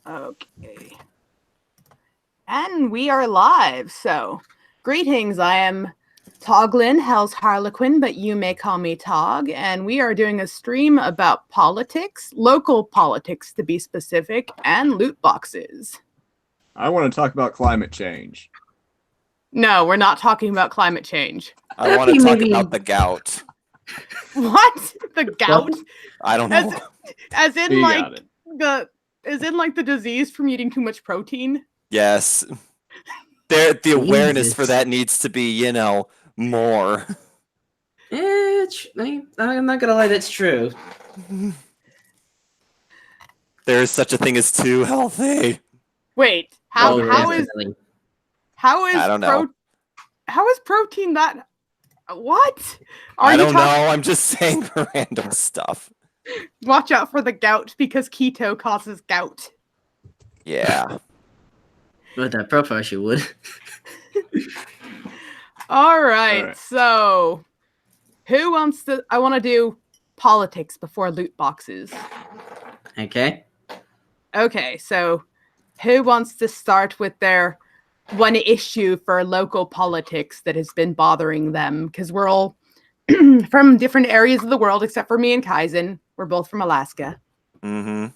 Okay. And we are live. So, greetings. I am Toglin, Hell's Harlequin, but you may call me Tog. And we are doing a stream about politics, local politics to be specific, and loot boxes. I want to talk about climate change. No, we're not talking about climate change. I want to talk about the gout. What? The gout? I don't know. As in We like got it. the disease from eating too much protein? Yes. The awareness for that needs to be, more. I'm not gonna lie, that's true. There is such a thing as too healthy. Wait, how is definitely. I don't know. How is protein that? What? I don't know. I'm just saying random stuff. Watch out for the gout because keto causes gout. Yeah. With that profile, she would. All right. So who wants to? I want to do politics before loot boxes. Okay. Okay, so who wants to start with their one issue for local politics that has been bothering them? Because we're all from different areas of the world, except for me and Kaizen. We're both from Alaska. Mm-hmm.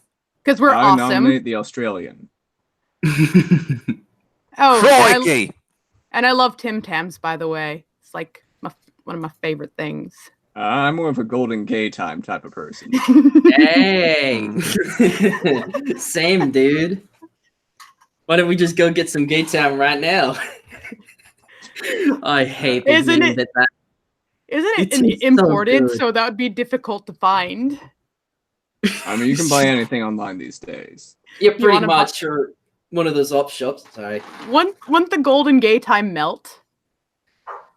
Because we're I awesome. nominate the Australian. Oh, Crikey! and I love Tim Tams, by the way. It's like one of my favorite things. I'm more of a golden gay time type of person. Hey! Same, dude. Why don't we just go get some gay time right now? I hate the Isn't meme it- that Isn't it It's so imported? good. So that would be difficult to find. I mean, you can buy anything online these days. Yeah, pretty wanna buy- much. Or one of those op shops. Sorry. Wouldn't the golden gay time melt?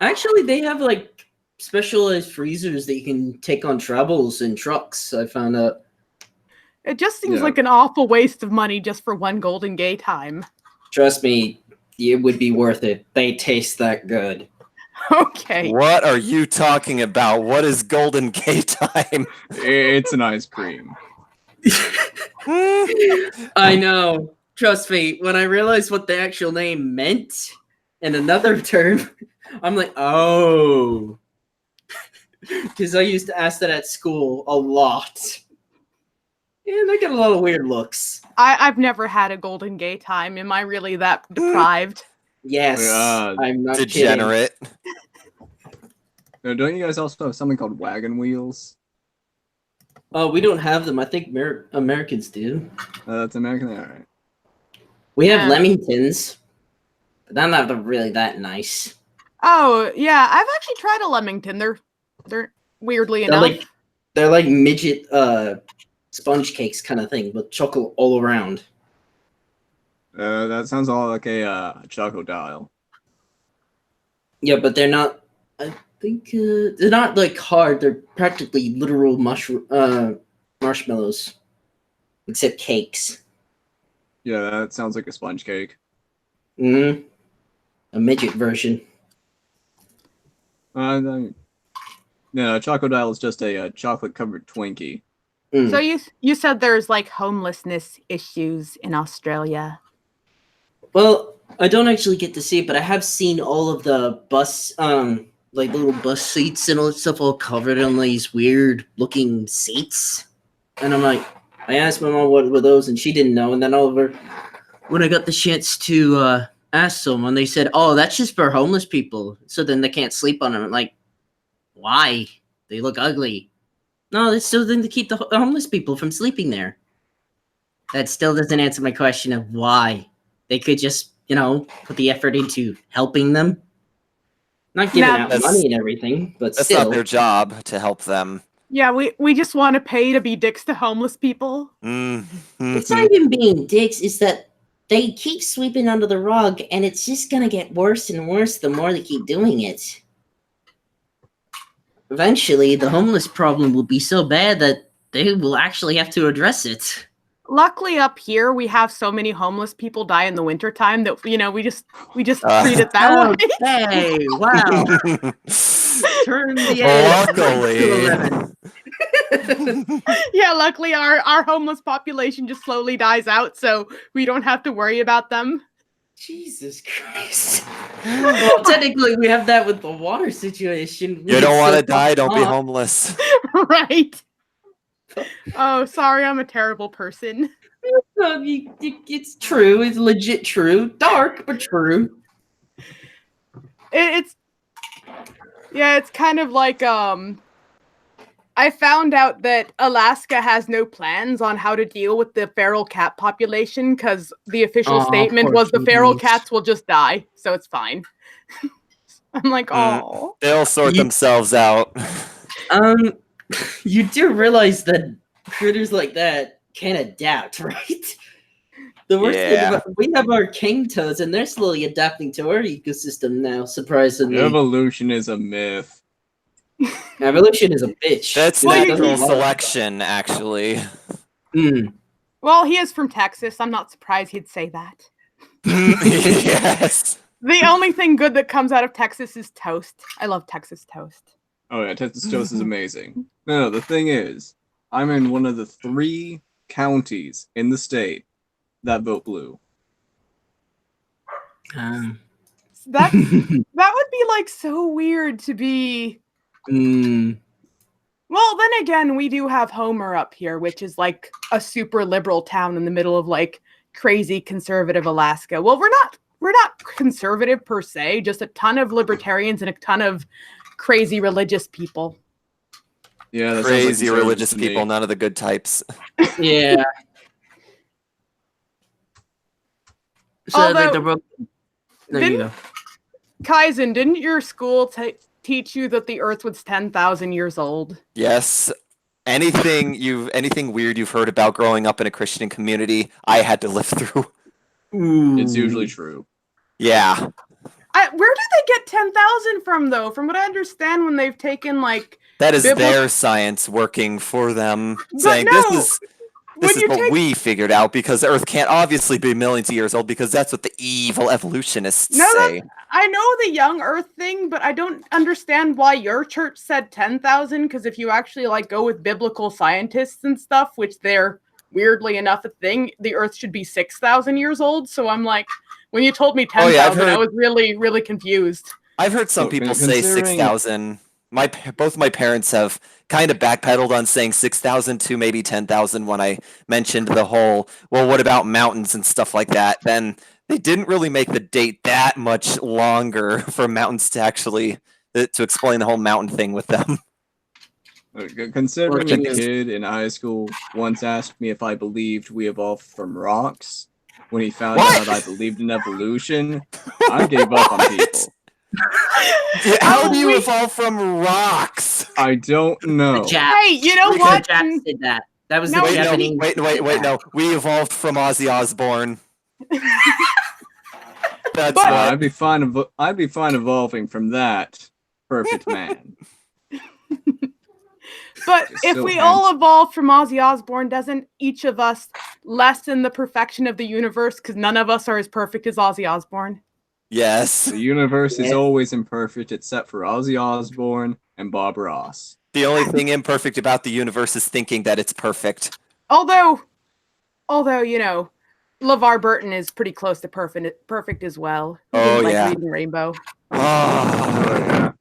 Actually, they have like specialized freezers that you can take on travels and trucks. I found out. It just seems Yeah. like an awful waste of money just for one golden gay time. Trust me, it would be worth it. They taste that good. Okay. What are you talking about? What is Golden Gay Time? It's an ice cream. I know. Trust me, when I realized what the actual name meant in another term, I'm like, oh. Because I used to ask that at school a lot. And I get a lot of weird looks. I've never had a golden gay time. Am I really that deprived? Yes, Yeah, I'm not Degenerate. Now, don't you guys also have something called wagon wheels? kidding. We don't have them. I think Americans do. That's American. All right. We have Yeah. Leamingtons, but they're not really that nice. Oh yeah, I've actually tried a Leamington. They're weirdly enough. They're like midget sponge cakes kind of thing, but chocolate all around. That sounds all like a choco dial. Yeah, but they're not. I think they're not like hard. They're practically literal marshmallows, except cakes. Yeah, that sounds like a sponge cake. Mm-hmm. A midget version. No, choco dial is just a chocolate covered Twinkie. Mm. So you said there's like homelessness issues in Australia. Well, I don't actually get to see it, but I have seen all of the bus, like little bus seats and all that stuff all covered in these weird looking seats. And I'm like, I asked my mom what were those, and she didn't know. And then when I got the chance to ask someone, they said, "Oh, that's just for homeless people, so then they can't sleep on them." I'm like, why? They look ugly. No, it's so then to keep the homeless people from sleeping there. That still doesn't answer my question of why. They could just, put the effort into helping them. Not giving Now, out that's- money and everything, but That's still. not their job to help them. Yeah, we just want to pay to be dicks to homeless people. Mm-hmm. It's not even being dicks, it's that they keep sweeping under the rug, and it's just going to get worse and worse the more they keep doing it. Eventually, the homeless problem will be so bad that they will actually have to address it. Luckily up here we have so many homeless people die in the wintertime that we just treat it that way. Hey, wow. Turn the edge to Luckily. 11. Yeah, luckily our homeless population just slowly dies out, so we don't have to worry about them. Jesus Christ. Well, technically, we have that with the water situation. You don't want to So die, don't be fucked. homeless. Right. Oh, sorry, I'm a terrible person. It's true. It's legit true. Dark, but true. It's kind of like I found out that Alaska has no plans on how to deal with the feral cat population because the official Aw, statement poor was the feral kitties. cats will just die, so it's fine. I'm like, Mm. oh. They'll sort You- themselves out. You do realize that critters like that can adapt, right? The worst thing Yeah. about we have our king toads, and they're slowly adapting to our ecosystem now. Surprisingly, Evolution is a myth. evolution is a bitch. That's Well, you- natural you- selection, actually. Mm. Well, he is from Texas. I'm not surprised he'd say that. Yes. The only thing good that comes out of Texas is toast. I love Texas toast. Oh yeah, Texas toast is amazing. No, the thing is, I'm in one of the 3 counties in the state that vote blue. That would be like so weird to be. Mm. Well, then again, we do have Homer up here, which is like a super liberal town in the middle of like crazy conservative Alaska. Well, we're not conservative per se, just a ton of libertarians and a ton of crazy religious people. Yeah, that sounds like Crazy conservatives religious to me. people, none of the good types. Yeah. So Although- there you go. Kaizen, didn't your school teach you that the Earth was 10,000 years old? Yes. Anything weird you've heard about growing up in a Christian community, I had to live through. It's usually true. Yeah. Where did they get 10,000 from, though? From what I understand, when they've taken like That is Bibli- their science working for them, But saying no, this when is you what take- we figured out because the Earth can't obviously be millions of years old because that's what the evil evolutionists No, say. I know the young Earth thing, but I don't understand why your church said 10,000. Because if you actually like go with biblical scientists and stuff, which they're weirdly enough a thing, the Earth should be 6,000 years old. So I'm like, when you told me 10,000, yeah, I've I heard- was really, really confused. I've heard some Well, people say considering- 6,000. Both my parents have kind of backpedaled on saying 6,000 to maybe 10,000 when I mentioned the whole, well, what about mountains and stuff like that? Then they didn't really make the date that much longer for mountains to actually to explain the whole mountain thing with them. Considering a Fortunate. kid in high school once asked me if I believed we evolved from rocks, when he found What? out I believed in evolution, I gave up on What? people. How do you we- evolve from rocks? I don't know. The Japs. Hey, you know The what? Japs did that. That was No, the Wait, no, Japanese. wait, no. We evolved from Ozzy Osbourne. That's But- what. I'd be fine. I'd be fine evolving from that perfect man. But It's if still we him. all evolved from Ozzy Osbourne, doesn't each of us lessen the perfection of the universe? Because none of us are as perfect as Ozzy Osbourne. Yes. The universe is Yeah. always imperfect except for Ozzy Osbourne and Bob Ross. The only thing imperfect about the universe is thinking that it's perfect. Although, you know, LeVar Burton is pretty close to perfect as well. He Oh, didn't like yeah. Reading Rainbow. Oh,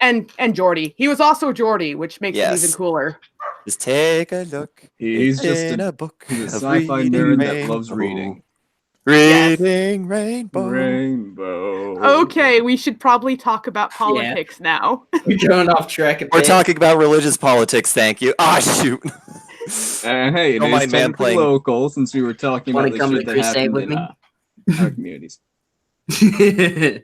And Geordie. He was also Geordie, which makes it Yes. even cooler. just take a look. He's just in a a book. he's a of sci-fi reading nerd that loves rainbow. reading. Reading rainbow. Rainbow. Okay, we should probably talk about politics now. We're going off track. A We're bit. talking about religious politics, thank you. Ah, shoot. And hey, it Don't is mind technically mansplaining. local since we were talking Wanna about the come shit to that crusade happened with in me? our communities.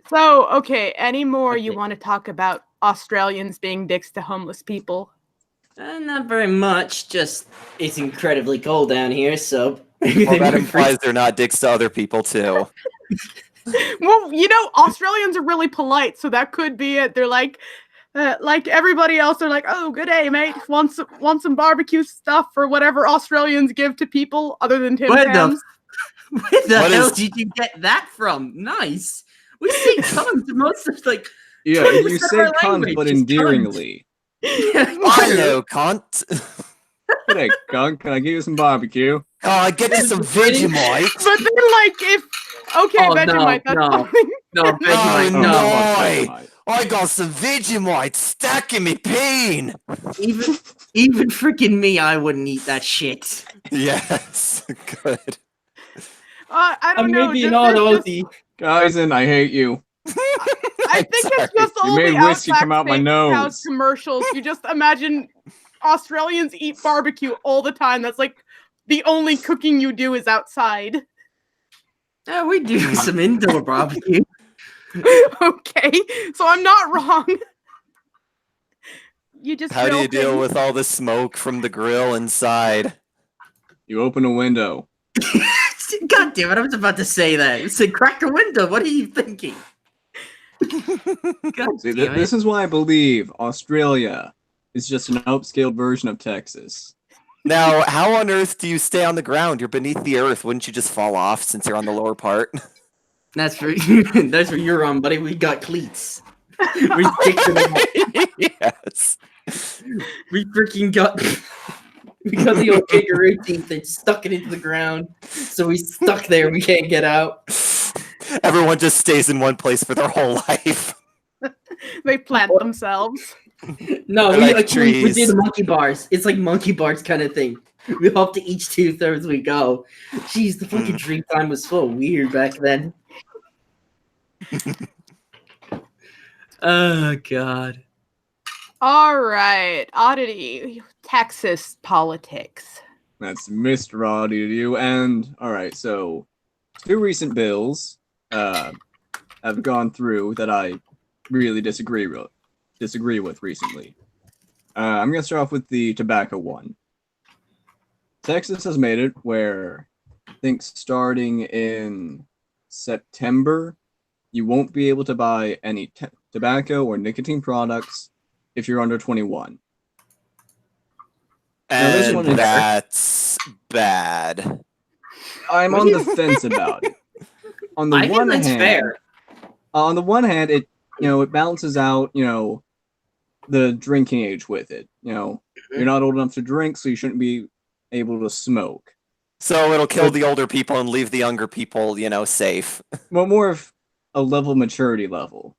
So, okay, any more you Okay. want to talk about Australians being dicks to homeless people? Not very much. Just it's incredibly cold down here, so Well, that implies they're not dicks to other people, too. Well, you know, Australians are really polite, so that could be it. They're like everybody else, they're like, "Oh, good day, mate. Want some barbecue stuff or whatever Australians give to people other than Tim Where the Tams." Where the What hell is- did you get that from? Nice. We say cunt most of like. Yeah, 20% you of say our cunt, language but is cunt. endearingly. I know, cunt. Hey, Gunk, can I give you some barbecue? Oh, I get you some Vegemite. But then, like, if okay, Oh, Vegemite, that's no. something. No, Oh, Vegemite, Oh, no. fuck no. Vegemite. I got some Vegemite stacking me pain. Even freaking me, I wouldn't eat that shit. Yes, good. I don't know. Maybe Just, not there's just, Aussie. Guys, I hate you. I I'm think it's sorry. just You all made the whiskey Outback come out my Steakhouse nose. commercials. You just imagine Australians eat barbecue all the time. That's like the only cooking you do is outside. Yeah, we do some indoor barbecue. Okay, so I'm not wrong. You just How do grill you deal things. with all the smoke from the grill inside? You open a window. God damn it, I was about to say that. You said crack a window. What are you thinking? God See, damn it. this is why I believe Australia is just an upscaled version of Texas. Now, how on earth do you stay on the ground? You're beneath the earth. Wouldn't you just fall off since you're on the lower part? That's for that's where you're on, buddy. We got cleats. We kicked it out. Yes. We freaking got we got the old kangaroo teeth and stuck it into the ground. So we stuck there, we can't get out. Everyone just stays in one place for their whole life. They plant themselves. No, They're we like actually we trees. did monkey bars. It's like monkey bars kind of thing. We hop to each 2/3 we go. Jeez, the fucking dream time was so weird back then. Oh god. All right, oddity, Texas politics. That's Mr. Oddity to you. And alright, so 2 recent bills have gone through that I really disagree with recently. I'm gonna start off with the tobacco one. Texas has made it where I think starting in September, you won't be able to buy any tobacco or nicotine products if you're under 21. Now, this And one is- that's bad. I'm What on do the you- fence about it. On the I one think that's hand, fair. on the one hand, it it balances out the drinking age with it. You're not old enough to drink, so you shouldn't be able to smoke. So it'll kill But- the older people and leave the younger people, safe. Well, more of a level maturity level.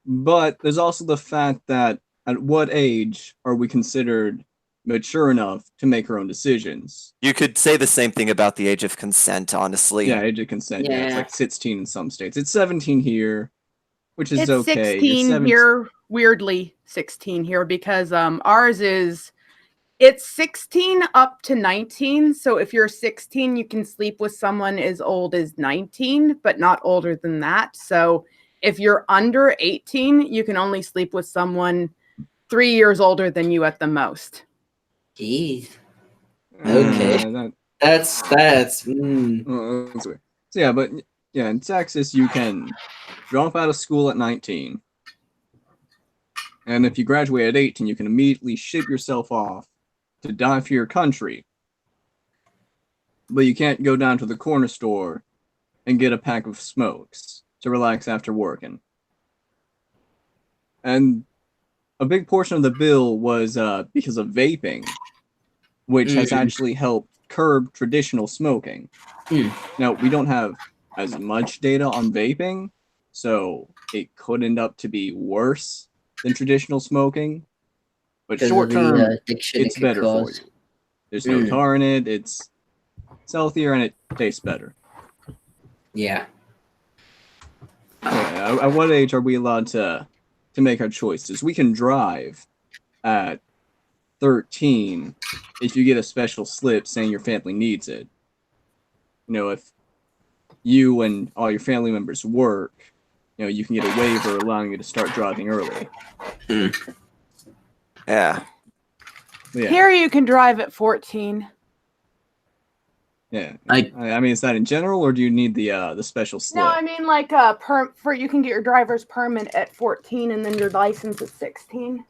But there's also the fact that at what age are we considered mature enough to make our own decisions? You could say the same thing about the age of consent, honestly. Yeah, age of consent. Yeah, it's Yeah. like 16 in some states. It's 17 here, which is It's okay. 16 17 here, weirdly 16 here because ours is it's 16 up to 19. So if you're 16, you can sleep with someone as old as 19, but not older than that. So if you're under 18, you can only sleep with someone 3 years older than you at the most. Jeez. Okay. That's That's weird. So yeah, but yeah, in Texas you can drop out of school at 19. And if you graduate at 18, you can immediately ship yourself off to die for your country. But you can't go down to the corner store and get a pack of smokes to relax after working. And a big portion of the bill was because of vaping, which has actually helped curb traditional smoking. Now, we don't have as much data on vaping, so it could end up to be worse than traditional smoking. But short term, addiction it's better for you. There's no tar in it, it's healthier, and it tastes better. Yeah. Yeah, at what age are we allowed to make our choices? We can drive at 13 if you get a special slip saying your family needs it. If you and all your family members work, you can get a waiver allowing you to start driving early. Yeah. Yeah, Here you can drive at 14. yeah. I mean, is that in general, or do you need the special slip? No, I mean like you can get your driver's permit at 14 and then your license at 16.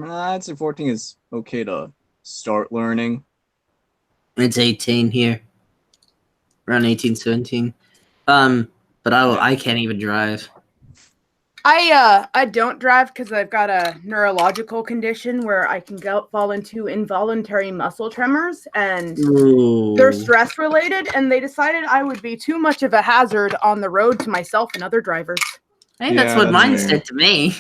I'd say 14 is okay to start learning. It's 18 here. Around 18, 17. But I can't even drive. I don't drive because I've got a neurological condition where I can fall into involuntary muscle tremors, and they're Ooh. stress related, and they decided I would be too much of a hazard on the road to myself and other drivers. Hey, that's Yeah, what that's mine fair. said to me.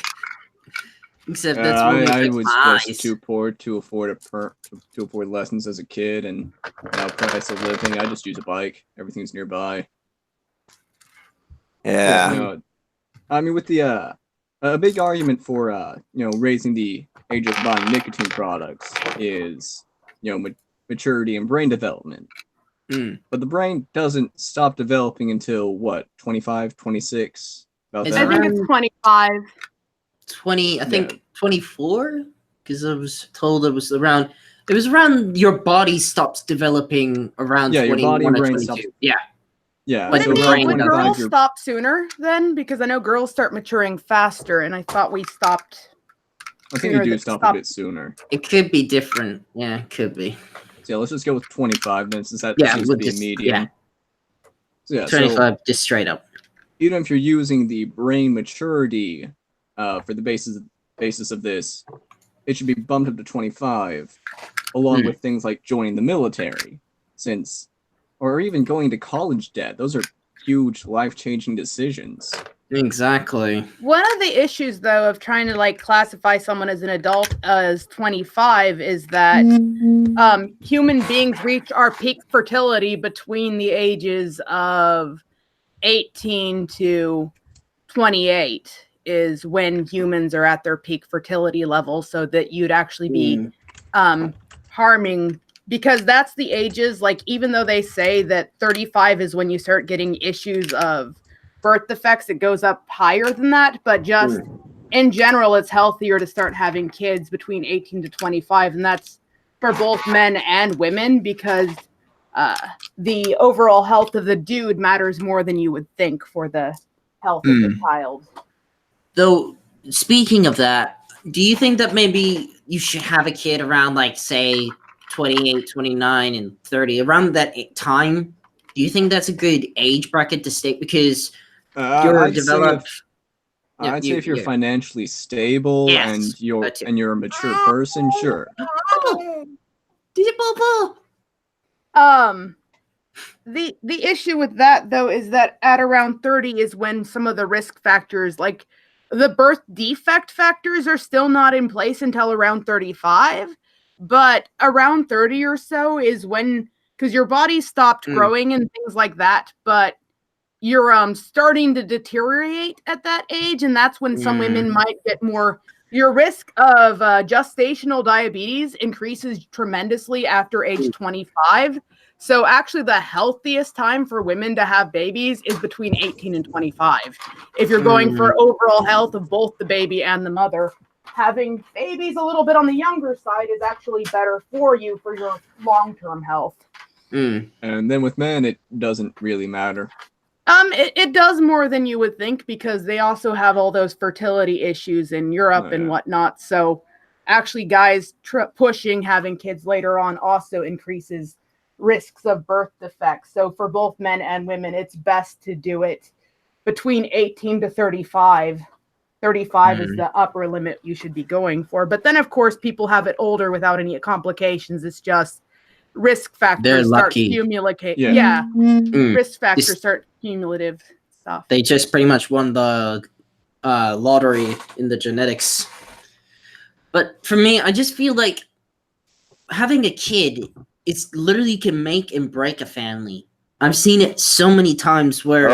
Except that's what I affects was my just eyes. too poor to afford lessons as a kid, and now price of living, I just use a bike. Everything's nearby. Yeah. You know, I mean, with the a big argument for raising the age of buying nicotine products is maturity and brain development. Mm. But the brain doesn't stop developing until what, 25, 26? About Is I that? think it's 25. 20, I think 24? Because I was told it was around your body stops developing around Yeah, your 21 body and or brain 22. stops. Yeah. Yeah, But Would so it be, around brain would 25, girls you're stop sooner then? Because I know girls start maturing faster, and I thought we stopped. I think you sooner do than- stop a bit sooner. It could be different. Yeah, it could be. So yeah, let's just go with 25 then, since that Yeah, seems to we'll be a just- medium. yeah. So yeah, 25, just straight up. even if you're using the brain maturity for the basis of this, it should be bumped up to 25, along Hmm. with things like joining the military, or even going to college debt. Those are huge life-changing decisions. Exactly. One of the issues, though, of trying to like classify someone as an adult as 25 is that human beings reach our peak fertility between the ages of 18 to 28 is when humans are at their peak fertility level, so that you'd actually be harming, because that's the ages, like, even though they say that 35 is when you start getting issues of birth defects, it goes up higher than that, but just in general, it's healthier to start having kids between 18 to 25, and that's for both men and women, because the overall health of the dude matters more than you would think for the health of the child. Though, speaking of that, do you think that maybe you should have a kid around, like, say, 28, 29, and 30, around that time? Do you think that's a good age bracket to stick? Because you're I'd developed. say if you're financially stable Yes, and you're that too. a mature person, sure. The issue with that, though, is that at around 30 is when some of the risk factors, like the birth defect factors, are still not in place until around 35. But around 30 or so is when, because your body stopped growing and things like that, but you're starting to deteriorate at that age, and that's when some women might get more. Your risk of gestational diabetes increases tremendously after age 25. So actually the healthiest time for women to have babies is between 18 and 25. If you're going for overall health of both the baby and the mother, having babies a little bit on the younger side is actually better for you for your long-term health. And then with men, it doesn't really matter. It does more than you would think, because they also have all those fertility issues in Europe and whatnot. So actually guys pushing having kids later on also increases risks of birth defects. So for both men and women, it's best to do it between 18 to 35. 35 is the upper limit you should be going for. But then, of course, people have it older without any complications. It's just risk factors start accumulating. Risk factors start cumulative stuff. They just pretty much won the lottery in the genetics. But for me, I just feel like having a kid, it's literally can make and break a family. I've seen it so many times where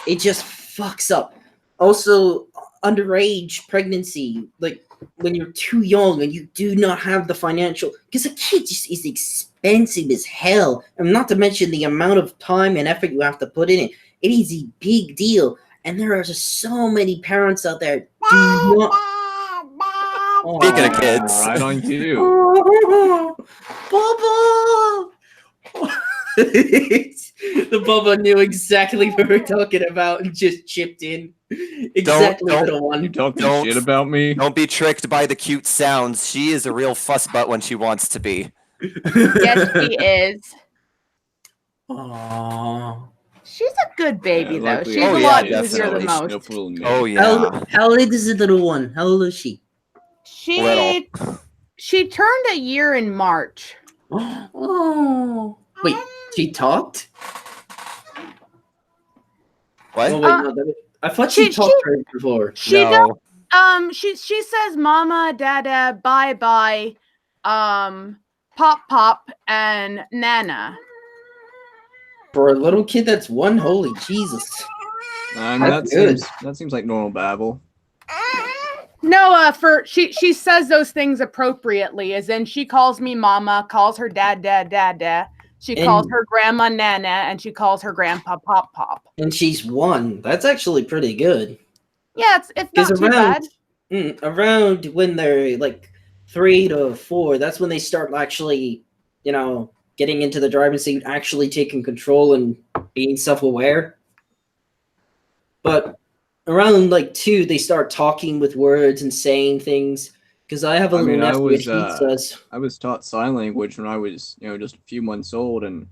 it just fucks up. Also, underage pregnancy, like when you're too young and you do not have the financial, because a kid just is expensive as hell, and not to mention the amount of time and effort you have to put in it. It is a big deal, and there are just so many parents out there do not. Speaking of kids, right on cue. Bubba! The Bubba knew exactly what we're talking about and just chipped in. Exactly the one. You talking shit about me? Don't be tricked by the cute sounds. She is a real fuss butt when she wants to be. Yes, she is. Aww. She's a good baby, though. luckily, She's Oh, a yeah, lot definitely. easier than most. Snowpool and me. Oh yeah. How old is the little one? How old is she? She turned a year in March. Oh, wait, she talked? What? Oh, wait, no, I thought she talked right before. She No. She says mama, dada, bye bye, pop pop, and nana. For a little kid, that's one. Holy Jesus! I mean, That's good. that seems like normal babble. No, she says those things appropriately, as in she calls me mama, calls her dada. She calls her grandma nana, and she calls her grandpa pop pop. And she's one. That's actually pretty good. Yeah, it's not too bad. Around when they're like 3 to 4, that's when they start actually, getting into the driving seat, actually taking control and being self-aware. But around like 2, they start talking with words and saying things. Because I have a little nephew, and he says, I was taught sign language when I was, just a few months old, and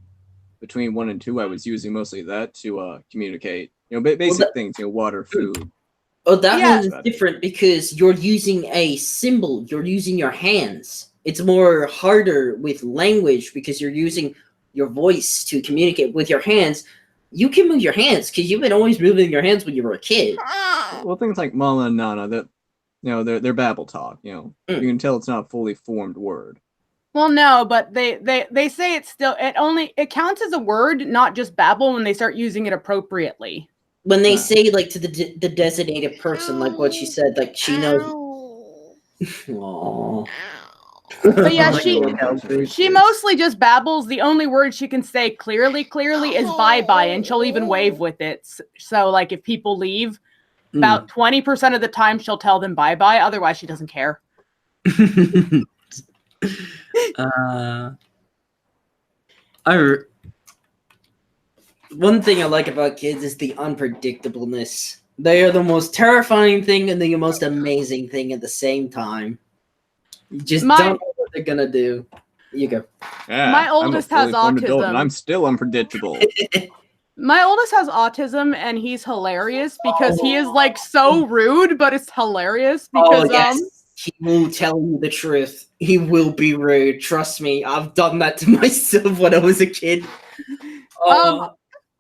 between 1 and 2, I was using mostly that to communicate. Basic things, water, food. Oh, that Yeah. one is different because you're using a symbol. You're using your hands. It's more harder with language because you're using your voice to communicate with your hands. You can move your hands because you've been always moving your hands when you were a kid. Well, things like mama and nana, that they're babble talk. You can tell it's not a fully formed word. Well, no, but they say it's still it counts as a word, not just babble, when they start using it appropriately. When they say like to the designated person, like what she said, like she knows. Aww. But yeah, she mostly just babbles. The only word she can say clearly is bye bye, and she'll even wave with it. So like if people leave, about 20% of the time she'll tell them bye bye. Otherwise, she doesn't care. One thing I like about kids is the unpredictableness. They are the most terrifying thing and the most amazing thing at the same time. You just don't know what they're gonna do. You go. Yeah, My oldest has autism. And I'm still unpredictable. My oldest has autism, and he's hilarious because he is like so rude, but it's hilarious because he will tell you the truth. He will be rude. Trust me. I've done that to myself when I was a kid.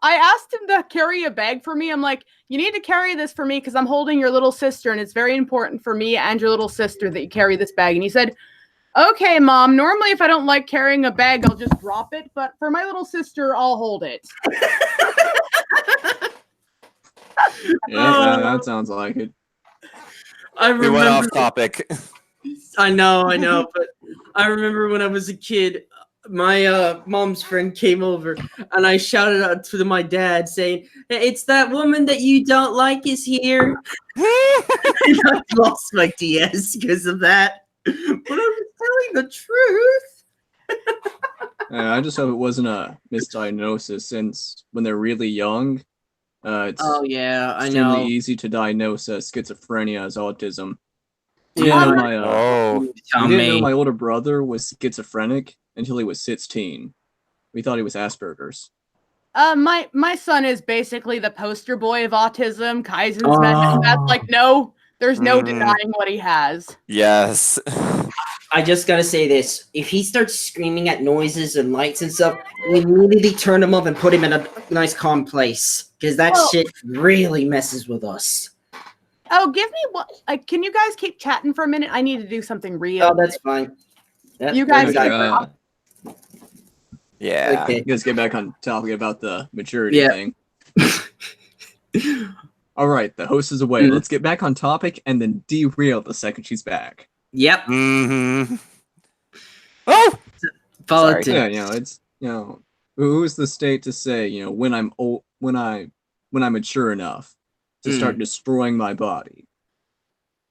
I asked him to carry a bag for me. I'm like, you need to carry this for me because I'm holding your little sister, and it's very important for me and your little sister that you carry this bag. And he said, okay, Mom, normally if I don't like carrying a bag, I'll just drop it. But for my little sister, I'll hold it. Yeah, that sounds like it. We went off topic. I know. But I remember when I was a kid, my mom's friend came over and I shouted out to my dad saying, hey, it's that woman that you don't like is here. And I lost my DS because of that. But I was telling the truth. I just hope it wasn't a misdiagnosis, since when they're really young, it's extremely easy to diagnose schizophrenia as autism. We didn't know my older brother was schizophrenic until he was 16. We thought he was Asperger's. My son is basically the poster boy of autism. Kaizen's met. That's like, no, there's no denying what he has. Yes. I just gotta say this. If he starts screaming at noises and lights and stuff, we immediately turn him up and put him in a nice calm place. Because that shit really messes with us. Oh, give me what? Can you guys keep chatting for a minute? I need to do something real. Oh, that's fine. You guys Yeah. Okay. Let's get back on topic about the maturity thing. All right, the host is away. Let's get back on topic and then derail the second she's back. Yep. Mm-hmm. Oh! Politics. Yeah, it's who's the state to say, when I'm old, when I'm mature enough to start destroying my body.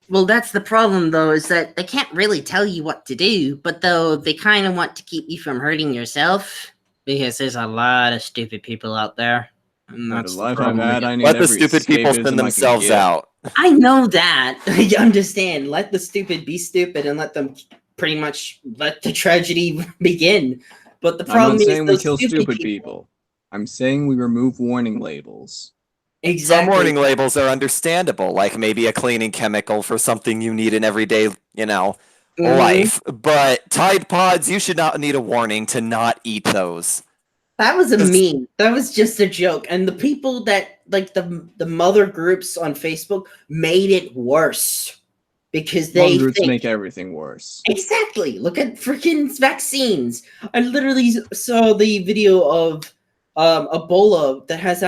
Well, that's the problem, though, is that they can't really tell you what to do, but though they kind of want to keep you from hurting yourself, because there's a lot of stupid people out there. And that's the problem. Let the stupid people spin themselves out. I know that. I understand. Let the stupid be stupid and let them pretty much let the tragedy begin. But the problem is we kill stupid people. I'm saying we remove warning labels. Some Exactly. warning labels are understandable, like maybe a cleaning chemical for something you need in everyday, Mhm. life. But Tide Pods, you should not need a warning to not eat those. That was a 'Cause- meme. That was just a joke. And the people that like the mother groups on Facebook made it worse because they Mom roots think make everything worse. exactly. Look at freaking vaccines. I literally saw the video of Ebola that has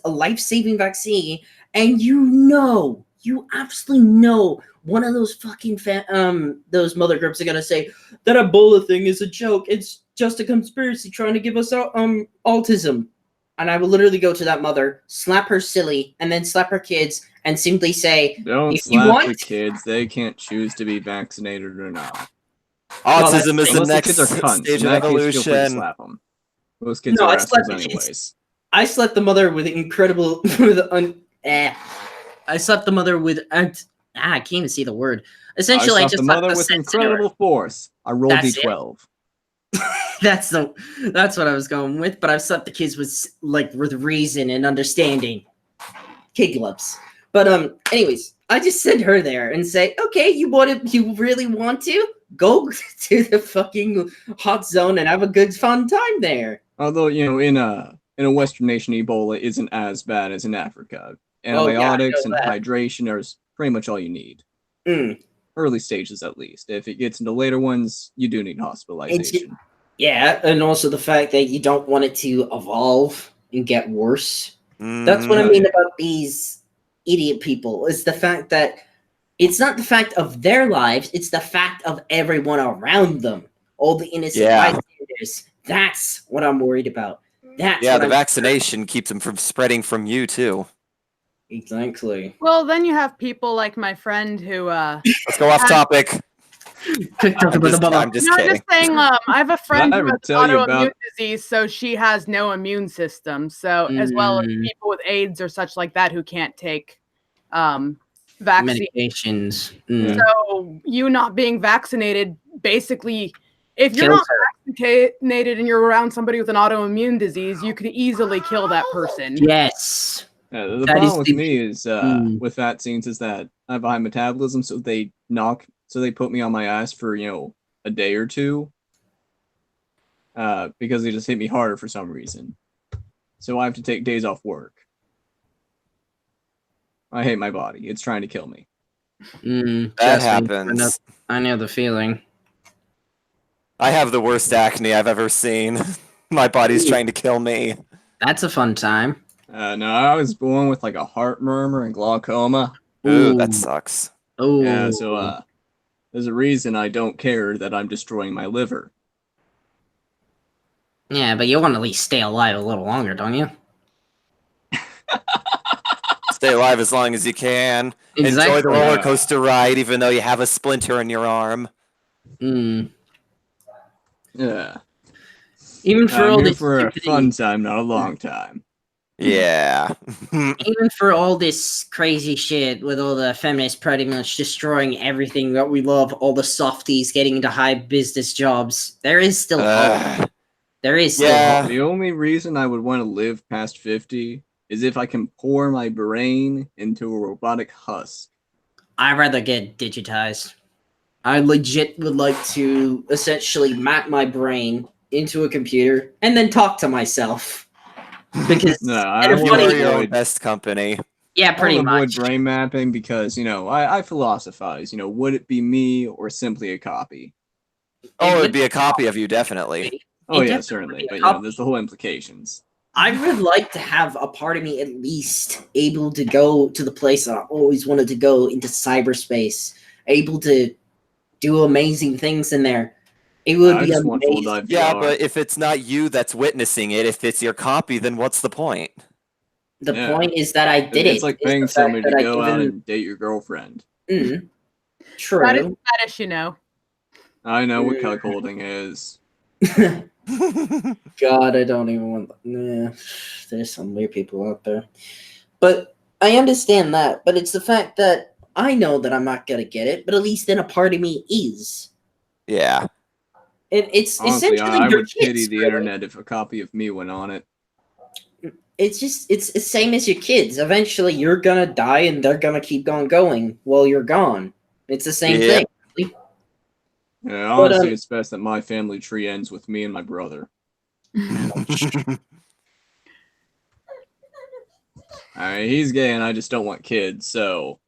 a life-saving vaccine, and you absolutely know one of those fucking those mother groups are gonna say that Ebola thing is a joke. It's just a conspiracy trying to give us autism. And I will literally go to that mother, slap her silly, and then slap her kids, and simply say, Don't if you slap want, the kids. They can't choose to be vaccinated or not. Well, that's Autism is the Unless the next kids are cunts. stage In of that case, feel free to evolution. slap them. Those kids No, are I slapped assholes the kids. anyways. I slept the mother with incredible I slept the mother with I can't even see the word. Essentially, I slapped just the slept mother the with sense in her. incredible force. I rolled That's it? d12. That's what I was going with. But I've slept the kids with with reason and understanding. Kid gloves. But anyways, I just send her there and say, okay, you really want to go to the fucking hot zone and have a good fun time there. Although, in a Western nation, Ebola isn't as bad as in Africa. Oh, yeah, I Antibiotics know and that. hydration are pretty much all you need. Mm. Early stages, at least. If it gets into later ones, you do need hospitalization. Yeah, and also the fact that you don't want it to evolve and get worse. That's what I Mhm. mean about these idiot people. Is the fact that it's not the fact of their lives, it's the fact of everyone around them. All the innocent Yeah. bystanders. That's what I'm worried about. That's Yeah, what the I'm vaccination keeps them from spreading from you too. exactly. Well, then you have people like my friend who Let's go off topic. Quick talk I'm about just, the bubble. I'm just no, I'm kidding. just saying. I have a friend I who ever has tell you autoimmune about- disease, so she has no immune system. So as well as people with AIDS or such like that who can't take vaccine. Medications. So you not being vaccinated, basically, if you're Kills not vaccinated and you're around somebody with an autoimmune disease, you could easily kill that person. Yes. The That is problem with the- me is with vaccines is that I have a high metabolism, so they put me on my ass for a day or two, because they just hit me harder for some reason. So I have to take days off work. I hate my body; it's trying to kill me. That Trust me, happens. I know the feeling. I have the worst acne I've ever seen. My body's Ooh. trying to kill me. That's a fun time. No, I was born with like a heart murmur and glaucoma. Ooh, that sucks. Oh, Yeah, so there's a reason I don't care that I'm destroying my liver. yeah, but you want to at least stay alive a little longer, don't you? Stay alive as long as you can. Enjoy the roller coaster ride, even though you have a splinter in your arm. Mm. Yeah, Even for I'm all here this for a stupidity- fun time, not a long time. Yeah. even for all this crazy shit with all the feminists pretty much destroying everything that we love, all the softies getting into high business jobs, there is still hope. There is still Yeah. hope. The only reason I would want to live past 50 is if I can pour my brain into a robotic husk. I'd rather get digitized. I legit would like to essentially map my brain into a computer and then talk to myself. Because No, in I a want You funny- are to your own avoid, best company. yeah, I pretty want to avoid much. brain mapping because, I philosophize. Would it be me or simply a copy? Oh, it would would be a copy of you, definitely. Oh, It yeah, definitely certainly. would be a But, copy. there's the whole implications. I would like to have a part of me at least able to go to the place that I always wanted to go into cyberspace, able to do amazing things in there. It would I be just want full amazing. dive Yeah, VR. but if it's not you that's witnessing it, if it's your copy, then what's the point? The Yeah. point is that I did it. It's like It's the paying fact somebody to that I go out given- and date your girlfriend. True. That is fetish, I know what cuckolding is. God, I don't even want. Nah, there's some weird people out there, but I understand that. But it's the fact that I know that I'm not gonna get it, but at least then a part of me is, Yeah. and it's Honestly, essentially I your would pity kids, the really. internet if a copy of me went on it. it's the same as your kids. Eventually, you're gonna die, and they're gonna keep on going while you're gone. It's the same Yep. thing. Yeah, honestly, um, it's best that my family tree ends with me and my brother. Alright, he's gay and I just don't want kids, so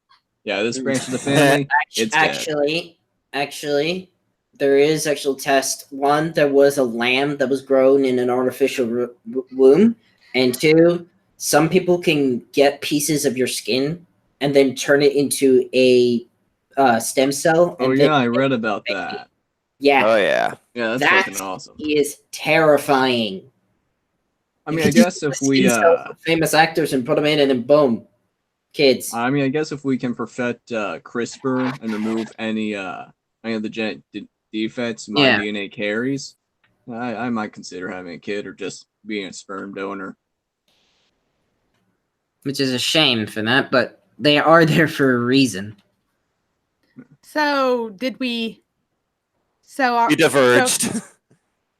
yeah, this branch of the family, it's dead. Actually, there is actual test. One, there was a lamb that was grown in an artificial womb, and two, some people can get pieces of your skin and then turn it into a stem cell. Oh And yeah, I read about that. yeah, Oh yeah. Yeah, that's that fucking awesome. is terrifying. I You mean, I could just guess if take we skin cells of famous actors and put them in, and then boom, kids. I mean, I guess if we can perfect CRISPR and remove any of the genetic defects my Yeah. DNA carries, I might consider having a kid or just being a sperm donor. Which is a shame for that, but they are there for a reason. So did we? So our We diverged.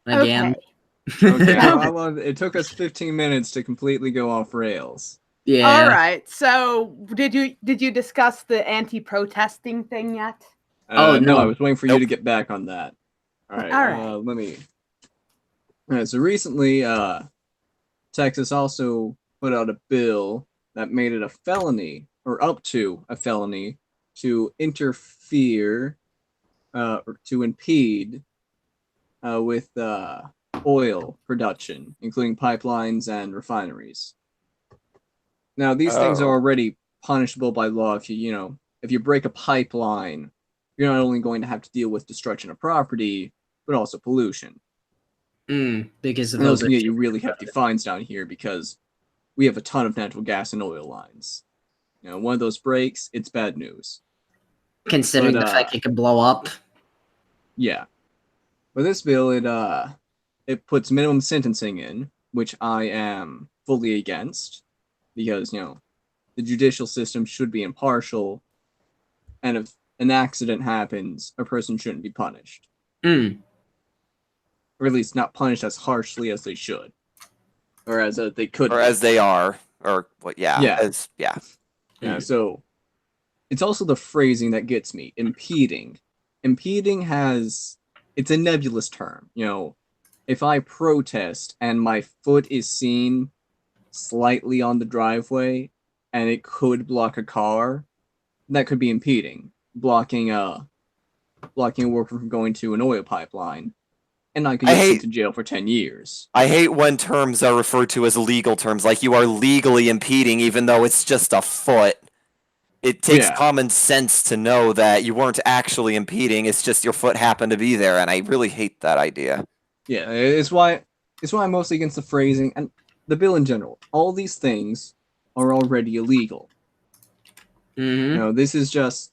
Again. Okay, it took us 15 minutes to completely go off rails. Yeah. All right. So did you discuss the anti-protesting thing yet? Oh, No, no. I was waiting for you Nope. to get back on that. All right. All right. Let me. All right. So recently, Texas also put out a bill that made it a felony, or up to a felony, to interfere, or to impede, with oil production, including pipelines and refineries. Now, these things are Oh. already punishable by law. If if you break a pipeline, you're not only going to have to deal with destruction of property, but also pollution. Because of And all those the can get you really hefty fines down here because we have a ton of natural gas and oil lines. One of those breaks, it's bad news. considering but, the fact it could blow up. Yeah. With this bill, it puts minimum sentencing in, which I am fully against, because the judicial system should be impartial, and if an accident happens, a person shouldn't be punished, or at least not punished as harshly as they should, or as they could, Or be. as they are. Or what? Yeah. Yeah. Yeah. So it's also the phrasing that gets me. Impeding. Impeding it's a nebulous term. If I protest and my foot is seen slightly on the driveway and it could block a car, that could be impeding. Blocking a worker from going to an oil pipeline, and I could get sent to jail for 10 years. I hate when terms are referred to as legal terms, like you are legally impeding even though it's just a foot. It takes common sense to know that you weren't actually impeding, it's just your foot happened to be there, and I really hate that idea. Yeah, it's why I'm mostly against the phrasing and the bill in general. All these things are already illegal. This is just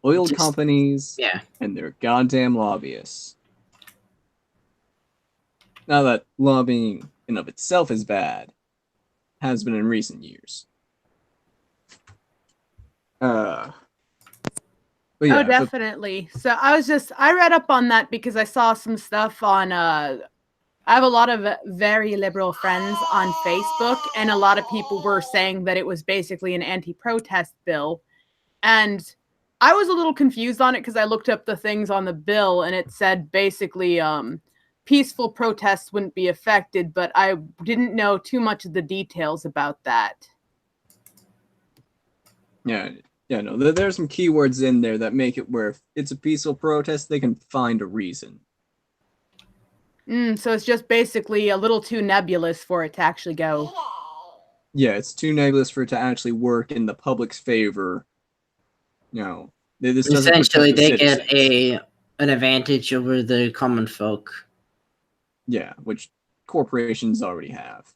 oil companies and their goddamn lobbyists. Now that lobbying in of itself is bad, has been in recent years. But yeah, Oh, definitely. So I read up on that because I saw some stuff on I have a lot of very liberal friends on Facebook, and a lot of people were saying that it was basically an anti-protest bill. And I was a little confused on it because I looked up the things on the bill, and it said basically peaceful protests wouldn't be affected, but I didn't know too much of the details about that. Yeah, no, there's some keywords in there that make it where if it's a peaceful protest, they can find a reason. So it's just basically a little too nebulous for it to actually go. Yeah, it's too nebulous for it to actually work in the public's favor. This doesn't Essentially, protect the they citizens. get an advantage over the common folk. Yeah, which corporations already have.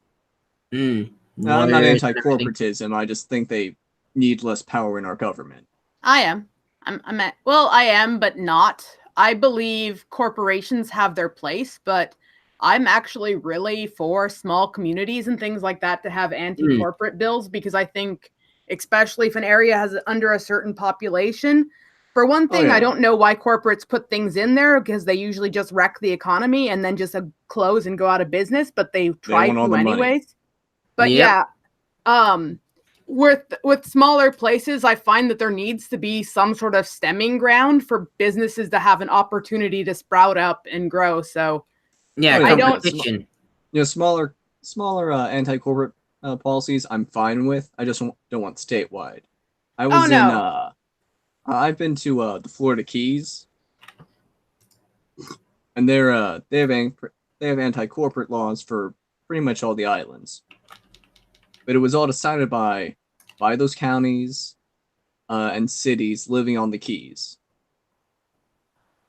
Mm. Now, I'm not Lawyers and anti-corporatism. I just think they need less power in our government. I am. I am, but not. I believe corporations have their place, but I'm actually really for small communities and things like that to have anti-corporate bills, because I think, especially if an area has under a certain population, for one thing, I don't know why corporates put things in there, because they usually just wreck the economy and then just close and go out of business, but they try want all to the money. anyways. But Yep. yeah, with smaller places, I find that there needs to be some sort of stemming ground for businesses to have an opportunity to sprout up and grow. So Yeah, Oh, yeah, I don't- competition. Smaller anti-corporate policies I'm fine with. I just don't want statewide. I Oh, was no. I've been to the Florida Keys, and they have anti-corporate laws for pretty much all the islands. But it was all decided by those counties and cities living on the Keys.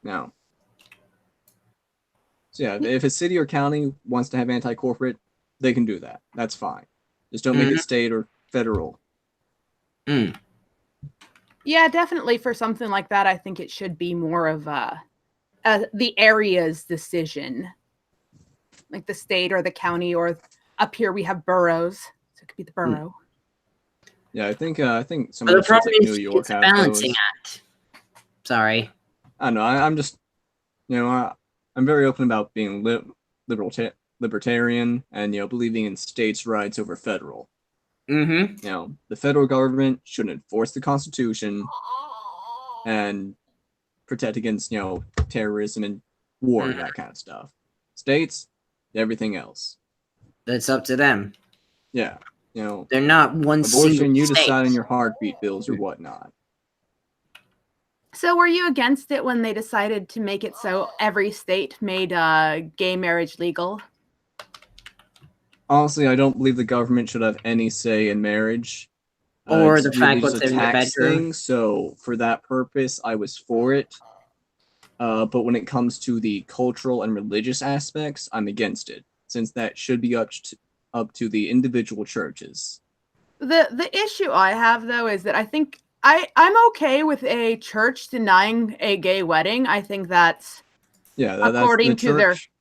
Now, so yeah, if a city or county wants to have anti-corporate, they can do that. That's fine. Just don't make it state or federal. Mm. Yeah, definitely for something like that, I think it should be more of the area's decision, like the state or the county, or up here we have boroughs, so it could be the borough. Yeah, I think some But the of the states problem like is New York it's a have balancing those. act. Sorry. I don't know. I'm just, I'm very open about being libertarian and believing in states' rights over federal. Mm-hmm. The federal government should enforce the Constitution and protect against terrorism and war and that kind of stuff. States, everything else. That's up to them. Yeah, They're not one abortion, single you state. decide on your heartbeat bills or whatnot. So were you against it when they decided to make it so every state made gay marriage legal? Honestly, I don't believe the government should have any say in marriage. Or It's the really fact what's just a in the tax bedroom. thing. So for that purpose, I was for it. But when it comes to the cultural and religious aspects, I'm against it, since that should be up to the individual churches. The issue I have though is that I think I'm okay with a church denying a gay wedding. I think that's Yeah, according that's the to their church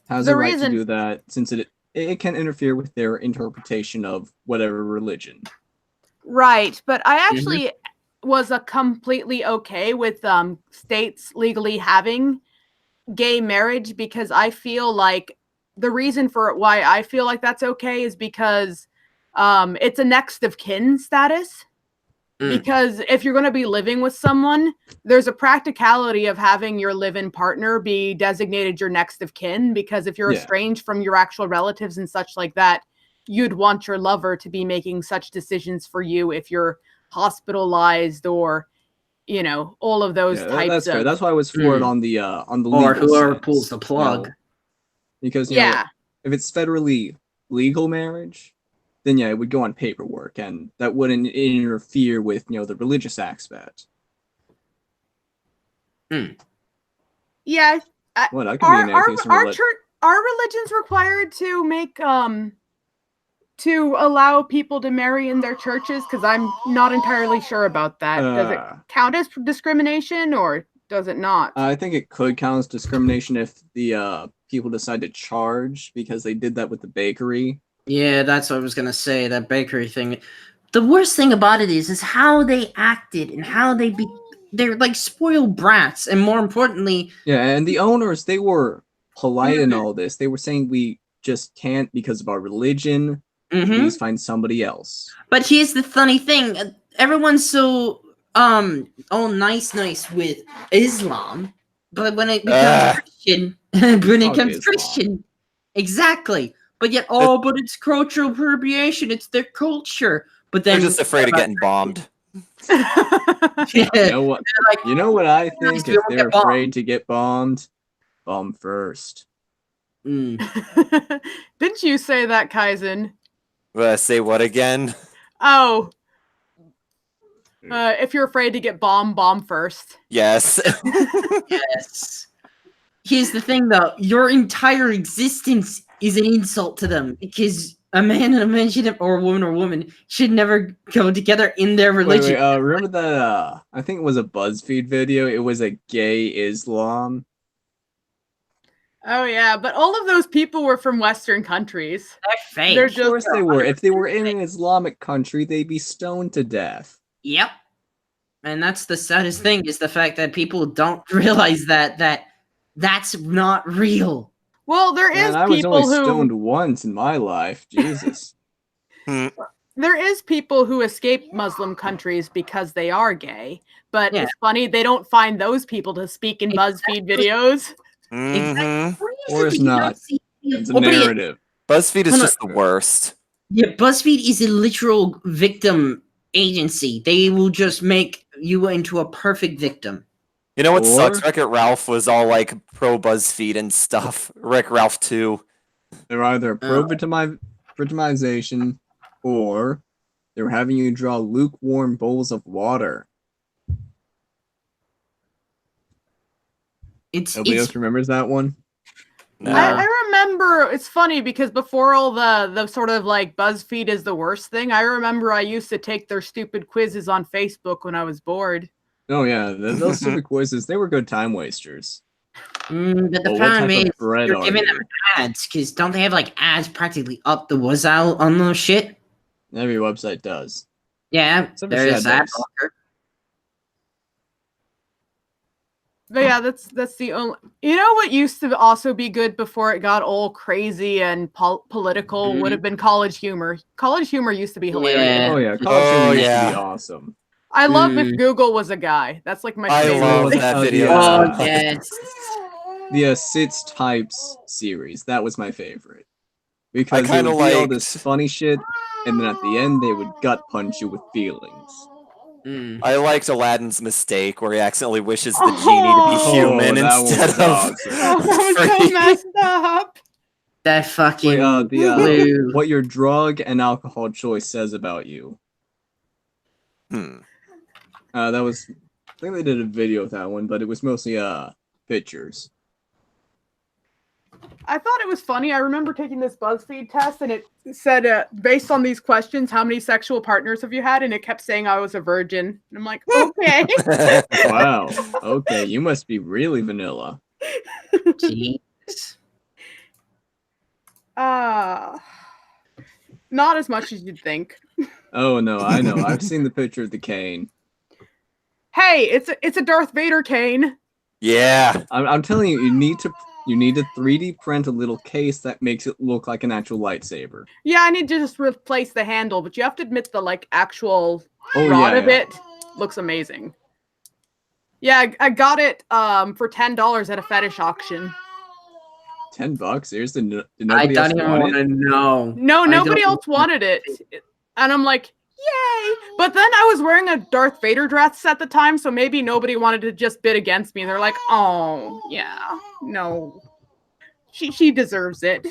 has the a right reason- to do that, since it can interfere with their interpretation of whatever religion. right, but I actually was a completely okay with states legally having gay marriage because I feel like the reason for why I feel like that's okay is because it's a next of kin status. Because if you're going to be living with someone, there's a practicality of having your live-in partner be designated your next of kin. Because if you're Yeah. estranged from your actual relatives and such like that, you'd want your lover to be making such decisions for you if you're hospitalized or, all of those Yeah, types that's of. fair. That's why I was for it on the Or legal whoever sense, pulls the plug. Because Yeah. if it's federally legal marriage, then yeah, it would go on paperwork, and that wouldn't interfere with the religious aspect. Yeah. What I can be an atheist and Are religions required to make to allow people to marry in their churches? Because I'm not entirely sure about that. Does it count as discrimination or does it not? I think it could count as discrimination if the people decide to charge, because they did that with the bakery. Yeah, that's what I was gonna say. That bakery thing. The worst thing about it is how they acted and how they're like spoiled brats, and more importantly, Yeah, and the owners, they were polite in all this. They were saying we just can't because of our religion. Please find somebody else. But here's the funny thing: everyone's so all nice with Islam, but when it becomes Christian, Christian, exactly. But yet, but it's cultural appropriation. It's their culture. But then They're just afraid of getting bombed. You know what? You know what I think? If they're afraid to get bombed, bomb first. Didn't you say that, Kaizen? Say what again? Oh. If you're afraid to get bombed, bomb first. Yes. Yes. Here's the thing, though. Your entire existence is an insult to them, because a man and a man should or a woman should never go together in their religion. Wait, remember that? I think it was a BuzzFeed video. It was a gay Islam. Oh yeah, but all of those people were from Western countries. They're fake. They're Of course just they were. If they were in an Islamic country, they'd be stoned to death. Yep. And that's the saddest thing, is the fact that people don't realize that that's not real. Well, there is Man, I was people only who stoned once in my life. Jesus. Hmm. There is people who escape Muslim countries because they are gay, but Yeah. it's funny they don't find those people to speak in BuzzFeed videos. Mhm. Why is Or it it's that you don't not. see- It's a Oh, but yeah, narrative. BuzzFeed is Hold on. just the worst. Yeah, BuzzFeed is a literal victim agency. They will just make you into a perfect victim. You know what sucks? Or- Wreck-It Ralph was all like pro BuzzFeed and stuff. Wreck Ralph 2. They're either pro Oh. victimization or they're having you draw lukewarm bowls of water. Nobody else remembers that one? No. I remember, it's funny because before all the sort of like BuzzFeed is the worst thing, I remember I used to take their stupid quizzes on Facebook when I was bored. Oh yeah, those stupid quizzes, they were good time wasters. But the Well, what problem type of is bread you're are giving you? them ads because don't they have like ads practically up the wazoo on those shit? Every website does. Yeah, Except for there's that. Shadow's. But yeah, that's the only. You know what used to also be good before it got all crazy and political would have been College Humor. College Humor used to be hilarious. Yeah. Oh yeah, College Oh, Humor used to be yeah. awesome. I love Mm. if Google was a guy. That's like my I favorite. love thing. that Oh, video. Oh so yes. The Sits Types series, that was my favorite. Because it kinda would be all liked- this funny shit, and then at the end they would gut punch you with feelings. I liked Aladdin's mistake where he accidentally wishes the genie to be Oh, human that one instead was of awesome. Oh, that was so free. messed up. That fucking Wait, blue. what your drug and alcohol choice says about you. Hmm. That was, I think they did a video with that one, but it was mostly pictures. I thought it was funny. I remember taking this BuzzFeed test, and it said, based on these questions, how many sexual partners have you had? And it kept saying I was a virgin. And I'm like, okay. Wow. Okay, you must be really vanilla. Jeez. Not as much as you'd think. Oh no, I know. I've seen the picture of the cane. Hey, it's a Darth Vader cane. Yeah. I'm telling you, you need to 3D print a little case that makes it look like an actual lightsaber. Yeah, I need to just replace the handle, but you have to admit the like actual Oh rod yeah, of it looks amazing. Yeah, I got it for $10 at a fetish auction. $10. Seriously, did I nobody else don't even want want to it? know. No, I nobody don't- else wanted it. And I'm like, yay! But then I was wearing a Darth Vader dress at the time, so maybe nobody wanted to just bid against me. They're like, oh, yeah, no. She deserves it.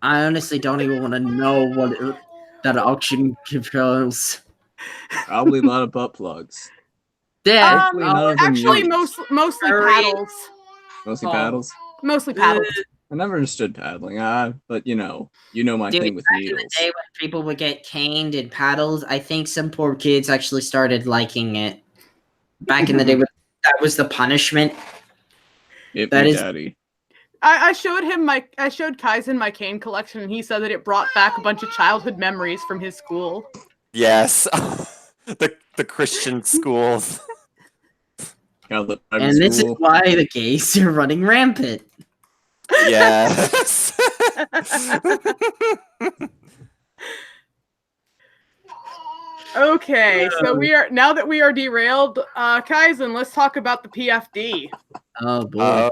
I honestly don't even want to know what that auction controls. Probably a lot of butt plugs. Yeah. Hopefully none of them Actually, used. mostly Hurry. paddles. Mostly Oh. paddles. Mostly paddles. I never understood paddling. But you know my Dude, thing with back in the needles. day when people would get caned and paddled, I think some poor kids actually started liking it. Back in the day, when that was the punishment. Hit that me, is- daddy. I showed Kaizen my cane collection, and he said that it brought back a bunch of childhood memories from his school. Yes. the Christian schools. Catholic And private this is school. why the gays are running rampant. Yes. Okay, so now that we are derailed, Kaizen, let's talk about the PFD. Oh boy. Uh,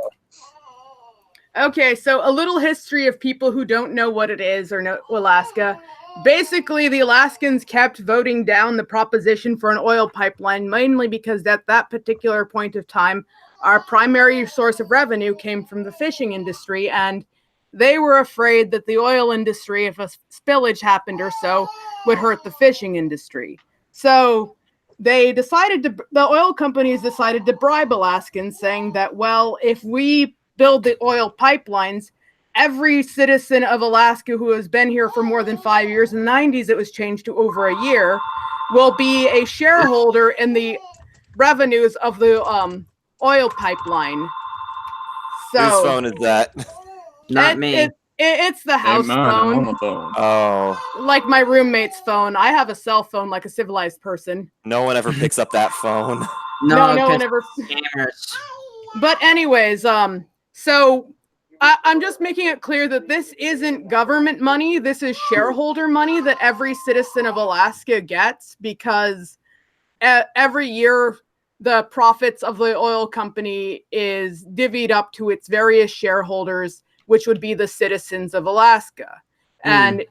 Okay, so a little history of people who don't know what it is or know Alaska. Basically, the Alaskans kept voting down the proposition for an oil pipeline, mainly because at that particular point of time, our primary source of revenue came from the fishing industry, and they were afraid that the oil industry, if a spillage happened or so, would hurt the fishing industry. So the oil companies decided to bribe Alaskans, saying that, well, if we build the oil pipelines, every citizen of Alaska who has been here for more than 5 years, in the 90s it was changed to over a year, will be a shareholder in the revenues of the oil pipeline. So whose phone is that? Not me. It's the house Ain't mine, I'm on phone, the phone. Oh, like my roommate's phone. I have a cell phone like a civilized person. no one ever picks up that phone. No one 'cause ever. scammers. But anyways, so I'm just making it clear that this isn't government money. This is shareholder money that every citizen of Alaska gets because every year the profits of the oil company is divvied up to its various shareholders, which would be the citizens of Alaska. And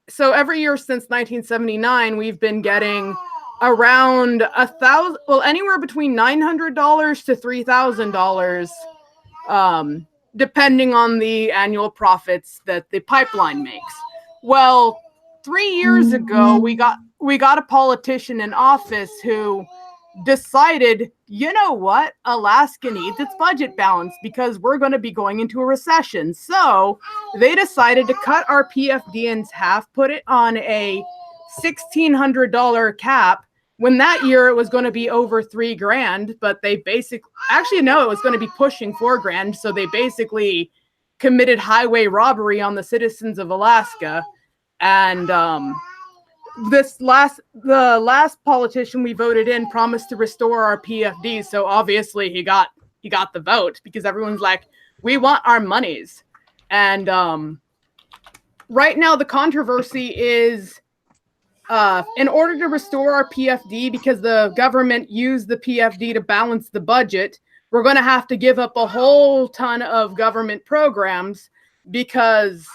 so every year since 1979, we've been getting around $1,000, well, anywhere between $900 to $3,000, depending on the annual profits that the pipeline makes. Well, 3 years ago, we got a politician in office who decided, you know what, Alaska needs its budget balance because we're going to be going into a recession. So they decided to cut our PFD in half, put it on a $1,600 cap, when that year it was going to be over $3,000, but they it was going to be pushing $4,000. So they basically committed highway robbery on the citizens of Alaska. And the last politician we voted in promised to restore our PFD. So obviously he got the vote because everyone's like, we want our monies. And right now the controversy is, in order to restore our PFD, because the government used the PFD to balance the budget, we're going to have to give up a whole ton of government programs because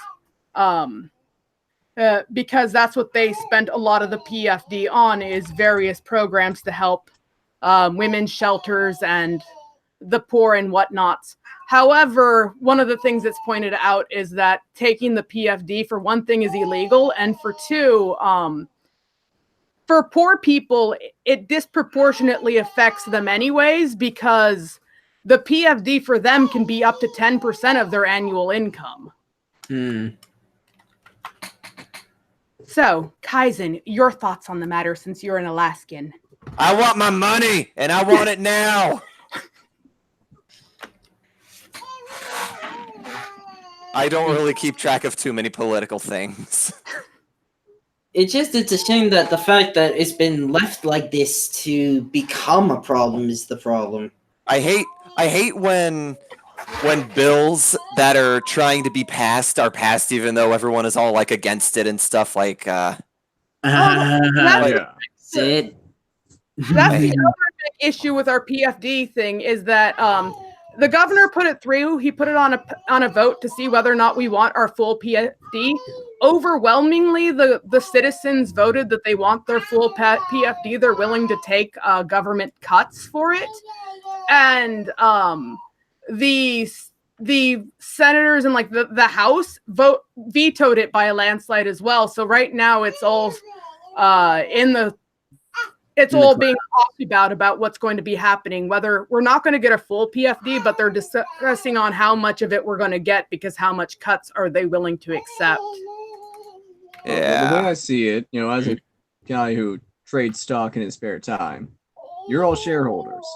that's what they spent a lot of the PFD on, is various programs to help women's shelters and the poor and whatnots. However, one of the things that's pointed out is that taking the PFD, for one thing, is illegal, and for two, for poor people, it disproportionately affects them anyways, because the PFD for them can be up to 10% of their annual income. So, Kaizen, your thoughts on the matter since you're an Alaskan? I want my money, and I want it now. I don't really keep track of too many political things. It's a shame that the fact that it's been left like this to become a problem is the problem. I hate when bills that are trying to be passed are passed even though everyone is all like against it and stuff like That's the other big issue with our PFD thing is that the governor put it through. He put it on a vote to see whether or not we want our full PFD. Overwhelmingly, the citizens voted that they want their full PFD. They're willing to take government cuts for it, and the senators and like the House vetoed it by a landslide as well. So right now it's all being talked about what's going to be happening, whether we're not going to get a full PFD, but they're discussing on how much of it we're going to get because how much cuts are they willing to accept. yeah. The way I see it, as a guy who trades stock in his spare time, you're all shareholders.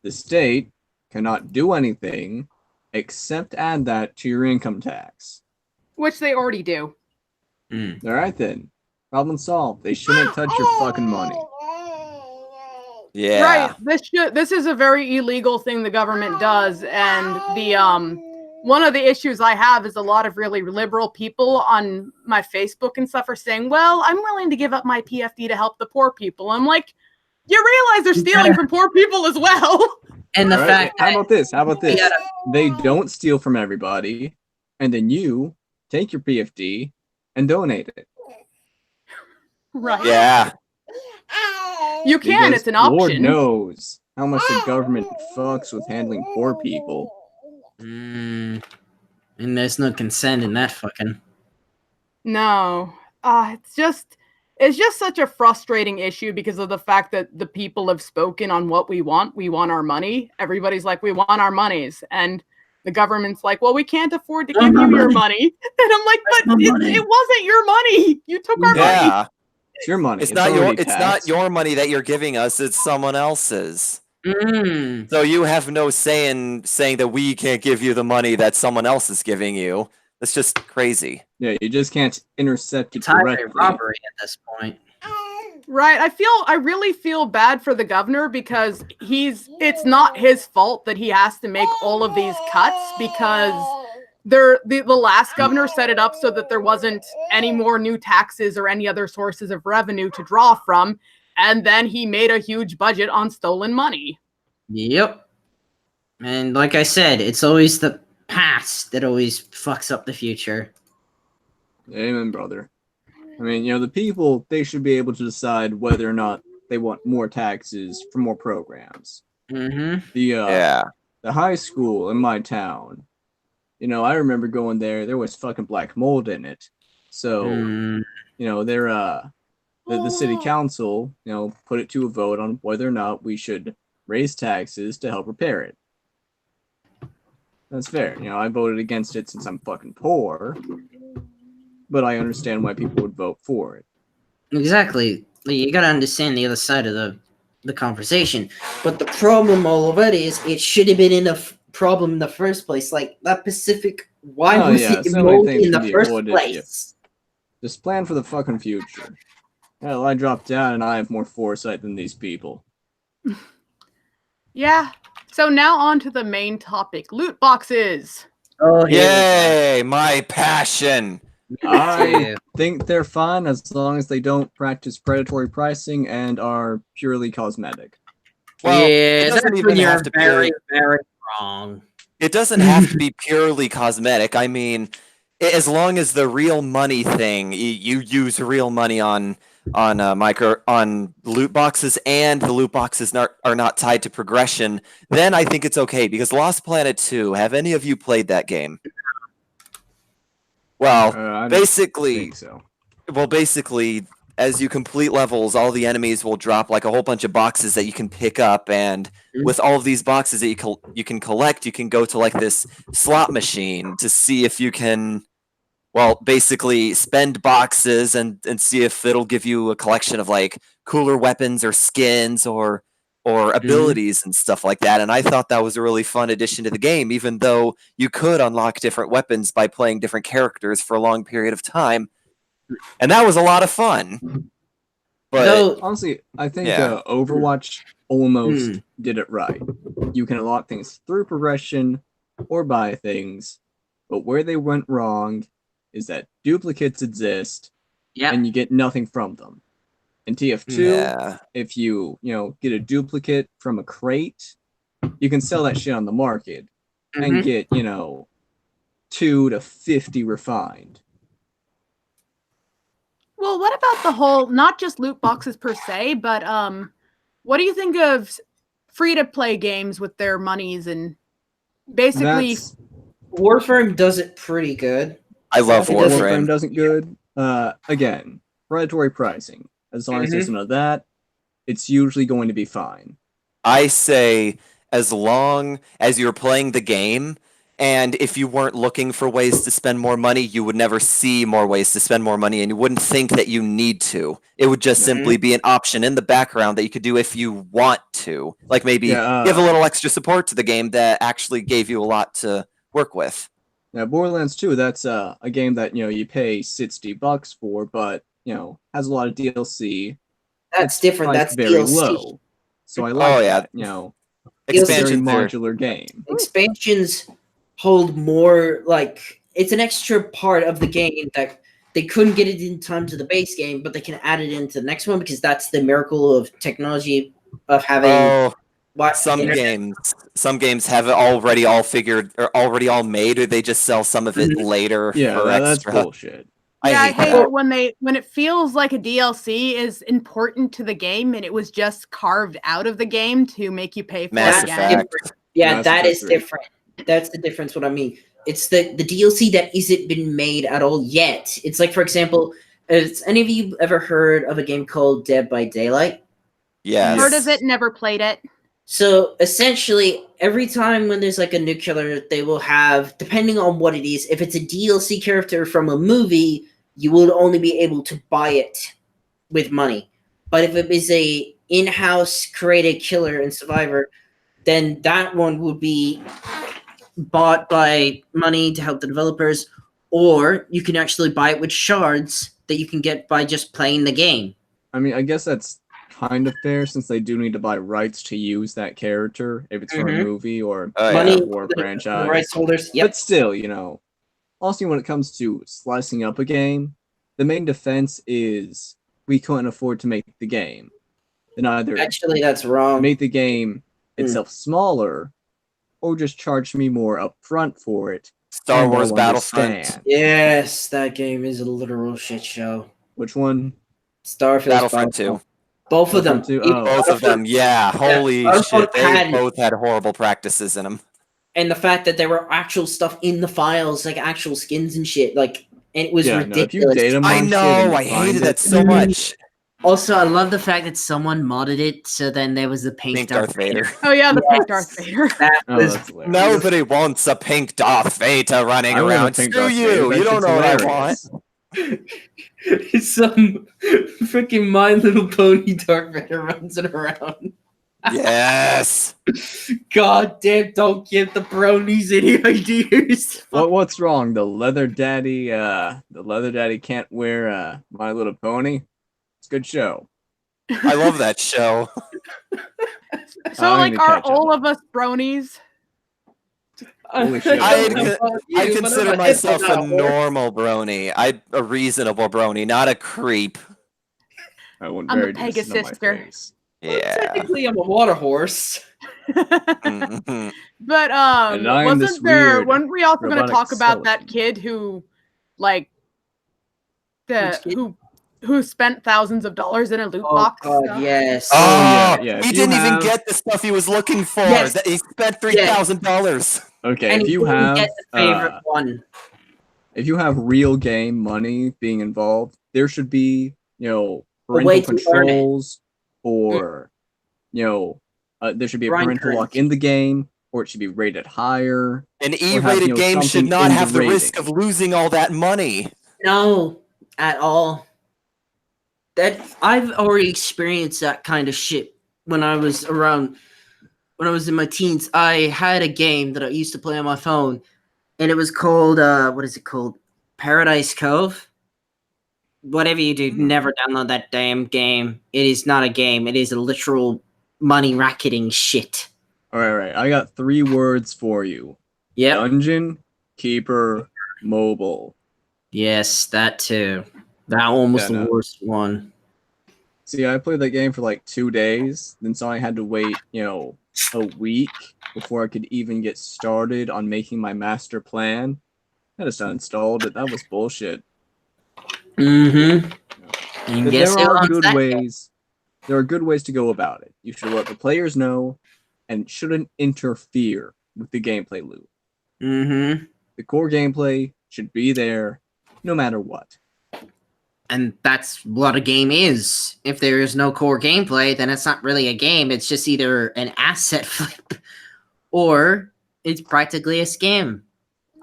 The state cannot do anything except add that to your income tax. Which they already do. All right then. Problem solved. They shouldn't touch your fucking money. Yeah. Right. This is a very illegal thing the government does, and the one of the issues I have is a lot of really liberal people on my Facebook and stuff are saying, well, I'm willing to give up my PFD to help the poor people. I'm like, you realize they're stealing from poor people as well. And the All fact how that about this? They don't steal from everybody, and then you take your PFD and donate it. Right. Yeah. You can, Because it's an option. Lord knows how much the government fucks with handling poor people. and there's no consent in that fucking. No. It's just such a frustrating issue because of the fact that the people have spoken on what we want. We want our money. Everybody's like, we want our monies. And the government's like, well, we can't afford to give you your money. And I'm like, but it wasn't your money. You took our money. Yeah. It's your money. It's not already not taxed. your money that you're giving us, it's someone else's. Mm. So you have no say in saying that we can't give you the money that someone else is giving you. That's just crazy. Yeah, you just can't intercept it It's highway directly. robbery at this point. Right. I really feel bad for the governor because it's not his fault that he has to make all of these cuts because the last governor set it up so that there wasn't any more new taxes or any other sources of revenue to draw from. And then he made a huge budget on stolen money. Yep. And like I said, it's always the past that always fucks up the future. Amen, brother. I mean, the people, they should be able to decide whether or not they want more taxes for more programs. Mm-hmm. Yeah. The high school in my town, I remember going there was fucking black mold in it. So, the city council, put it to a vote on whether or not we should raise taxes to help repair it. That's fair. I voted against it since I'm fucking poor. But I understand why people would vote for it. Exactly. You gotta understand the other side of the conversation. But the problem already is it should have been in a problem in the first place. Like that Pacific, why was it so many moldy things in can the be first avoided, place? Just plan for the fucking future. Hell, I dropped down and I have more foresight than these people. Yeah. So now on to the main topic, loot boxes. Oh, Yay! My passion. I think they're fine as long as they don't practice predatory pricing and are purely cosmetic. Well, it yeah, doesn't that's even when you're have to very, very wrong. It doesn't have to be purely cosmetic. I mean, as long as the real money thing, you use real money on loot boxes, and the loot boxes are not tied to progression, then I think it's okay. Because Lost Planet 2, have any of you played that game? Well, I don't basically, think so. as you complete levels, all the enemies will drop like a whole bunch of boxes that you can pick up, and with all of these boxes that you can collect, you can go to like this slot machine to see if you can, well, basically spend boxes and see if it'll give you a collection of like cooler weapons or skins or abilities and stuff like that. And I thought that was a really fun addition to the game, even though you could unlock different weapons by playing different characters for a long period of time. And that was a lot of fun. But Honestly, I think Yeah. Overwatch almost did it right. You can unlock things through progression or buy things, but where they went wrong is that duplicates exist and you get nothing from them. In TF2, yeah. if you get a duplicate from a crate, you can sell that shit on the market and get 2 to 50 refined. Well, what about the whole, not just loot boxes per se, but what do you think of free-to-play games with their monies and basically... Warframe does it pretty good. I love Warframe Warframe. doesn't good. Again, predatory pricing. As long as there's none of that, it's usually going to be fine. I say as long as you're playing the game, and if you weren't looking for ways to spend more money, you would never see more ways to spend more money, and you wouldn't think that you need to. It would just simply be an option in the background that you could do if you want to. Like maybe give a little extra support to the game that actually gave you a lot to work with. Yeah, Borderlands 2, that's a game that you pay $60 for, but has a lot of DLC. That's different. That's very DLC. low. So I like that. It's a very Expansions are modular game. Expansions hold more, like, it's an extra part of the game that they couldn't get it in time to the base game, but they can add it into the next one because that's the miracle of technology of having some games have it already all figured or already all made, or they just sell some of it later for that's extra. bullshit. I hate it when it feels like a DLC is important to the game and it was just carved out of the game to make you pay for Mass it Effect. again. Yeah, Mass that Effect is 3. different. That's the difference. What I mean, it's the DLC that isn't been made at all yet. It's like, for example, has any of you ever heard of a game called Dead by Daylight? Yes. Heard of it, never played it. So essentially, every time when there's like a new killer, they will have, depending on what it is, if it's a DLC character from a movie, you will only be able to buy it with money. But if it is a in-house created killer and survivor, then that one would be bought by money to help the developers, or you can actually buy it with shards that you can get by just playing the game. I mean, I guess that's kind of fair since they do need to buy rights to use that character if it's for a Mhm. movie or Oh, yeah. Money or a for the franchise. rights holders. Yep. But still, also when it comes to slicing up a game, the main defense is we couldn't afford to make the game. Then either Actually, that's wrong. make the game itself smaller or just charge me more upfront for it. Star and Wars I'll Battlefront. understand. Yes, that game is a literal shit show. Which one? Starfield. Battlefront 2. Both of them. Battlefront 2? Even Oh. Both of them, yeah. Holy Battlefront shit. They had- both had horrible practices in them. And the fact that there were actual stuff in the files, like actual skins and shit, like, and it was Yeah, no, if you ridiculous. data I mine shit and know. you I find hated it- that so much. Also, I love the fact that someone modded it, so then there was the pink, Pink Darth Vader. Oh yeah, the pink Yes. Darth Vader. That Oh, was that's hilarious. Nobody wants a pink Darth Vader running I want a around. pink Screw Darth you. Vader. That You don't shit's know what I want. hilarious. some freaking My Little Pony Darth Vader runs it around. Yes. God damn! Don't give the bronies any ideas. What's wrong? The leather daddy can't wear My Little Pony. It's a good show. I love that show. So I like, need to are catch up. all of us bronies? Holy shit. I don't know consider myself a normal brony. A reasonable brony, not a creep. I wouldn't I'm a very Pegasus decent on my sister. face. Yeah. Technically, I'm a water horse. Mhm. But And I am this wasn't there? weird Weren't we also going to robotic talk about that skeleton. kid who, like, Which kid? who spent thousands of dollars in a loot Oh box? God, stuff? yes. Oh, yeah, if he you didn't even have- get the stuff he was looking for. Yes. He spent $3,000. Okay, And if he you didn't have get the favorite one. if you have real game money being involved, there should be, way parental to earn it. controls or, there should be a Grind parental lock currency. in the game, or it should be rated higher. An have, E-rated game should something not in the have the risk rating. of losing all that money. No, at all. That I've already experienced that kind of shit when I was around. When I was in my teens, I had a game that I used to play on my phone, and it was called what is it called? Paradise Cove. Whatever you do, never download that damn game. It is not a game. It is a literal money racketing shit. All right. I got 3 words for you: Yep. Dungeon Keeper Mobile. Yes, that too. That one was Yeah, the no. worst one. See, I played that game for like 2 days, then so I had to wait, a week before I could even get started on making my master plan. I just uninstalled it. That was bullshit. Mm-hmm. And But guess there who are owns good that game? ways. There are good ways to go about it. You should let the players know, and shouldn't interfere with the gameplay loop. Mm-hmm. The core gameplay should be there, no matter what. And that's what a game is. If there is no core gameplay, then it's not really a game. It's just either an asset flip or it's practically a scam.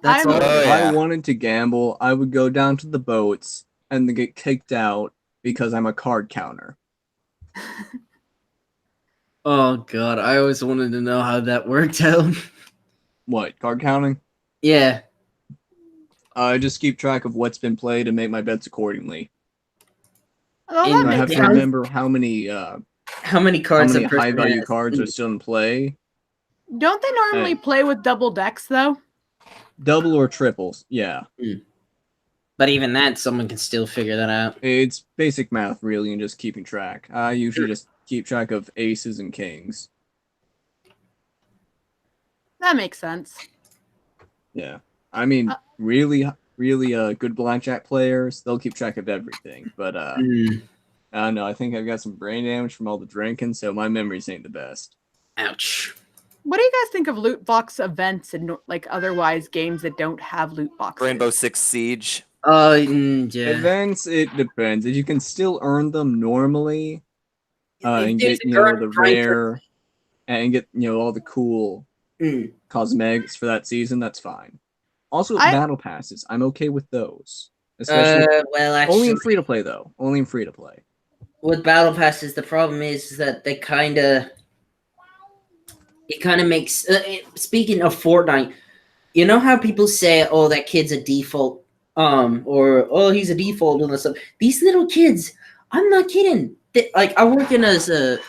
That's I'm- all. Oh, If yeah. I wanted to gamble, I would go down to the boats and then get kicked out because I'm a card counter. Oh God, I always wanted to know how that worked out. What, card counting? Yeah. I just keep track of what's been played and make my bets accordingly. Oh, In that I my have makes to sense. remember how many How many cards? a person high value has. cards are still in play. Don't they normally play with double decks though? Double or triples, yeah. But even that, someone can still figure that out. It's basic math, really, and just keeping track. I usually just keep track of aces and kings. That makes sense. Yeah. I mean, really good blackjack players, they'll keep track of everything. But Mm. I don't know, I think I've got some brain damage from all the drinking, so my memories ain't the best. Ouch. What do you guys think of loot box events and like otherwise games that don't have loot boxes? Rainbow Six Siege. Yeah. Events, it depends. If you can still earn them normally, If and there's get a current the price of- rare, and get all the cool Mm. cosmetics for that season, that's fine. Also, I- battle passes, I'm okay with those. Especially Well, only actually, in free to play though. Only in free to play. with battle passes, the problem is that they kind of makes. Speaking of Fortnite, you know how people say, "Oh, that kid's a default," or "Oh, he's a default," and stuff. These little kids, I'm not kidding. like I work in as a.